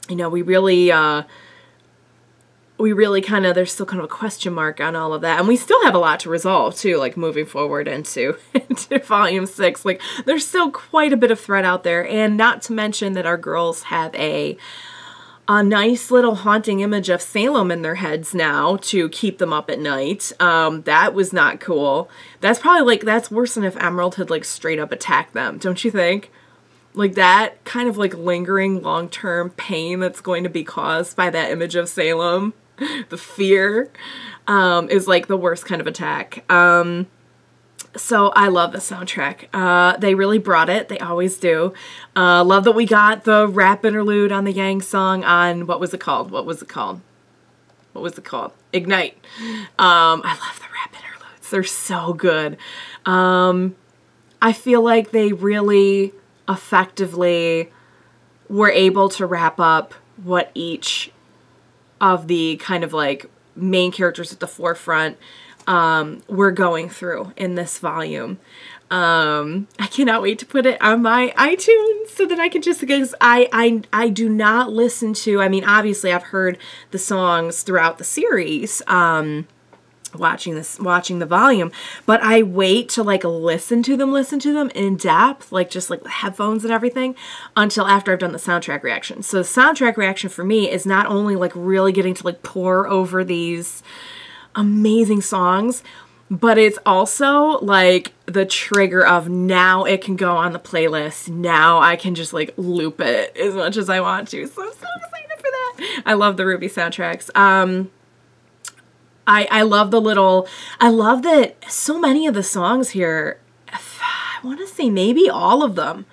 You know, we really kind of, there's still kind of a question mark on all of that. And we still have a lot to resolve too, like moving forward into volume 6. Like there's still quite a bit of thread out there. And not to mention that our girls have a nice little haunting image of Salem in their heads now to keep them up at night. That was not cool. That's probably like, that's worse than if Emerald had like straight up attacked them, don't you think? Like that kind of like lingering long-term pain that's going to be caused by that image of Salem, the fear, is like the worst kind of attack. So I love the soundtrack. They really brought it. They always do. Love that we got the rap interlude on the Yang song on, what was it called? Ignite. I love the rap interludes. They're so good. I feel like they really effectively were able to wrap up what each of the kind of like main characters at the forefront were going through in this volume. I cannot wait to put it on my iTunes so that I can just, because I do not listen to, I mean, obviously I've heard the songs throughout the series, watching the volume, but I wait to like listen to them in depth, like just like headphones and everything, until after I've done the soundtrack reaction. So the soundtrack reaction for me is not only like really getting to like pour over these amazing songs, but it's also like the trigger of now it can go on the playlist. Now I can just like loop it as much as I want to. So I'm so excited for that. I love the RWBY soundtracks. I love I love that so many of the songs here, I want to say maybe all of them,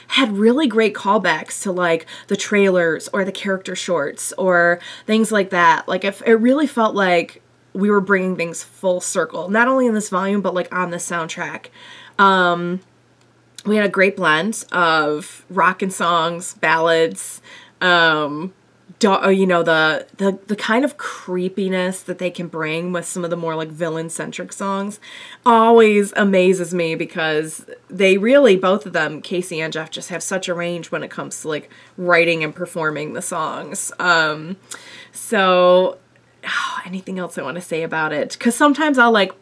had really great callbacks to like the trailers or the character shorts or things like that. Like it really felt like we were bringing things full circle, not only in this volume, but like on the soundtrack. We had a great blend of rockin' songs, ballads, you know, the kind of creepiness that they can bring with some of the more like villain-centric songs always amazes me, because they really, both of them, Casey and Jeff, just have such a range when it comes to like writing and performing the songs. Anything else I want to say about it? Because sometimes I'll make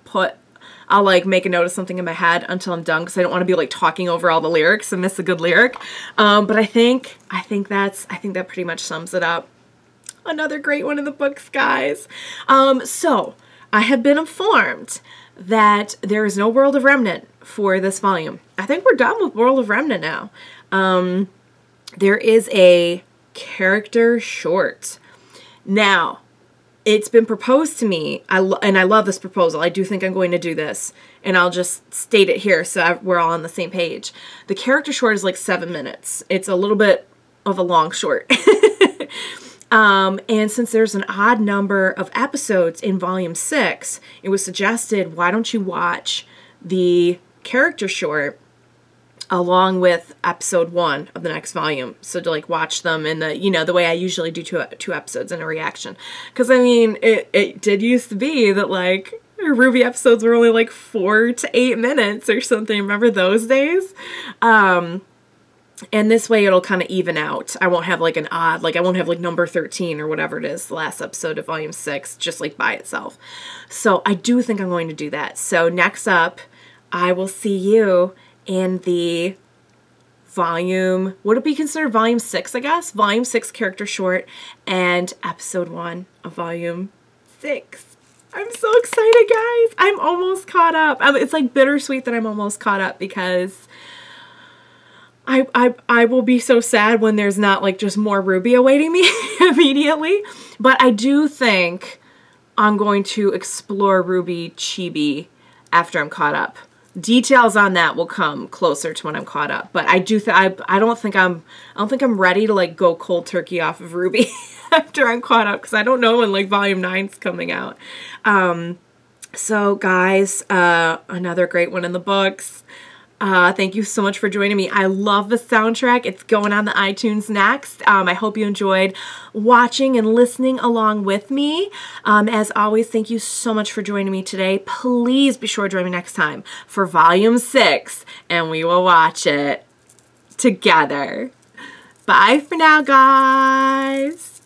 a note of something in my head until I'm done, because I don't want to be like talking over all the lyrics and miss a good lyric. But I think that pretty much sums it up. Another great one in the books, guys. So I have been informed that there is no World of Remnant for this volume. I think we're done with World of Remnant now. There is a character short. Now, it's been proposed to me, and I love this proposal. I do think I'm going to do this, and I'll just state it here so we're all on the same page. The character short is like 7 minutes. It's a little bit of a long short. And since there's an odd number of episodes in volume 6, it was suggested, why don't you watch the character short along with episode 1 of the next volume. So to like watch them in the, you know, the way I usually do two episodes in a reaction. Because I mean, it did used to be that like RWBY episodes were only like 4 to 8 minutes or something. Remember those days? And this way it'll kind of even out. I won't have like an odd, like I won't have like number 13 or whatever it is, the last episode of volume 6, just like by itself. So I do think I'm going to do that. So next up, I will see you in the volume, would it be considered volume 6, I guess? Volume 6 character short and episode 1 of volume 6. I'm so excited, guys. I'm almost caught up. It's like bittersweet that I'm almost caught up because I will be so sad when there's not like just more RWBY awaiting me immediately. But I do think I'm going to explore RWBY Chibi after I'm caught up. Details on that will come closer to when I'm caught up. But I do I don't think I'm ready to like go cold turkey off of RWBY after I'm caught up because I don't know when like volume 9's coming out. So guys, another great one in the books. Thank you so much for joining me. I love the soundtrack. It's going on the iTunes next. I hope you enjoyed watching and listening along with me. As always, thank you so much for joining me today. Please be sure to join me next time for volume 6, and we will watch it together. Bye for now, guys.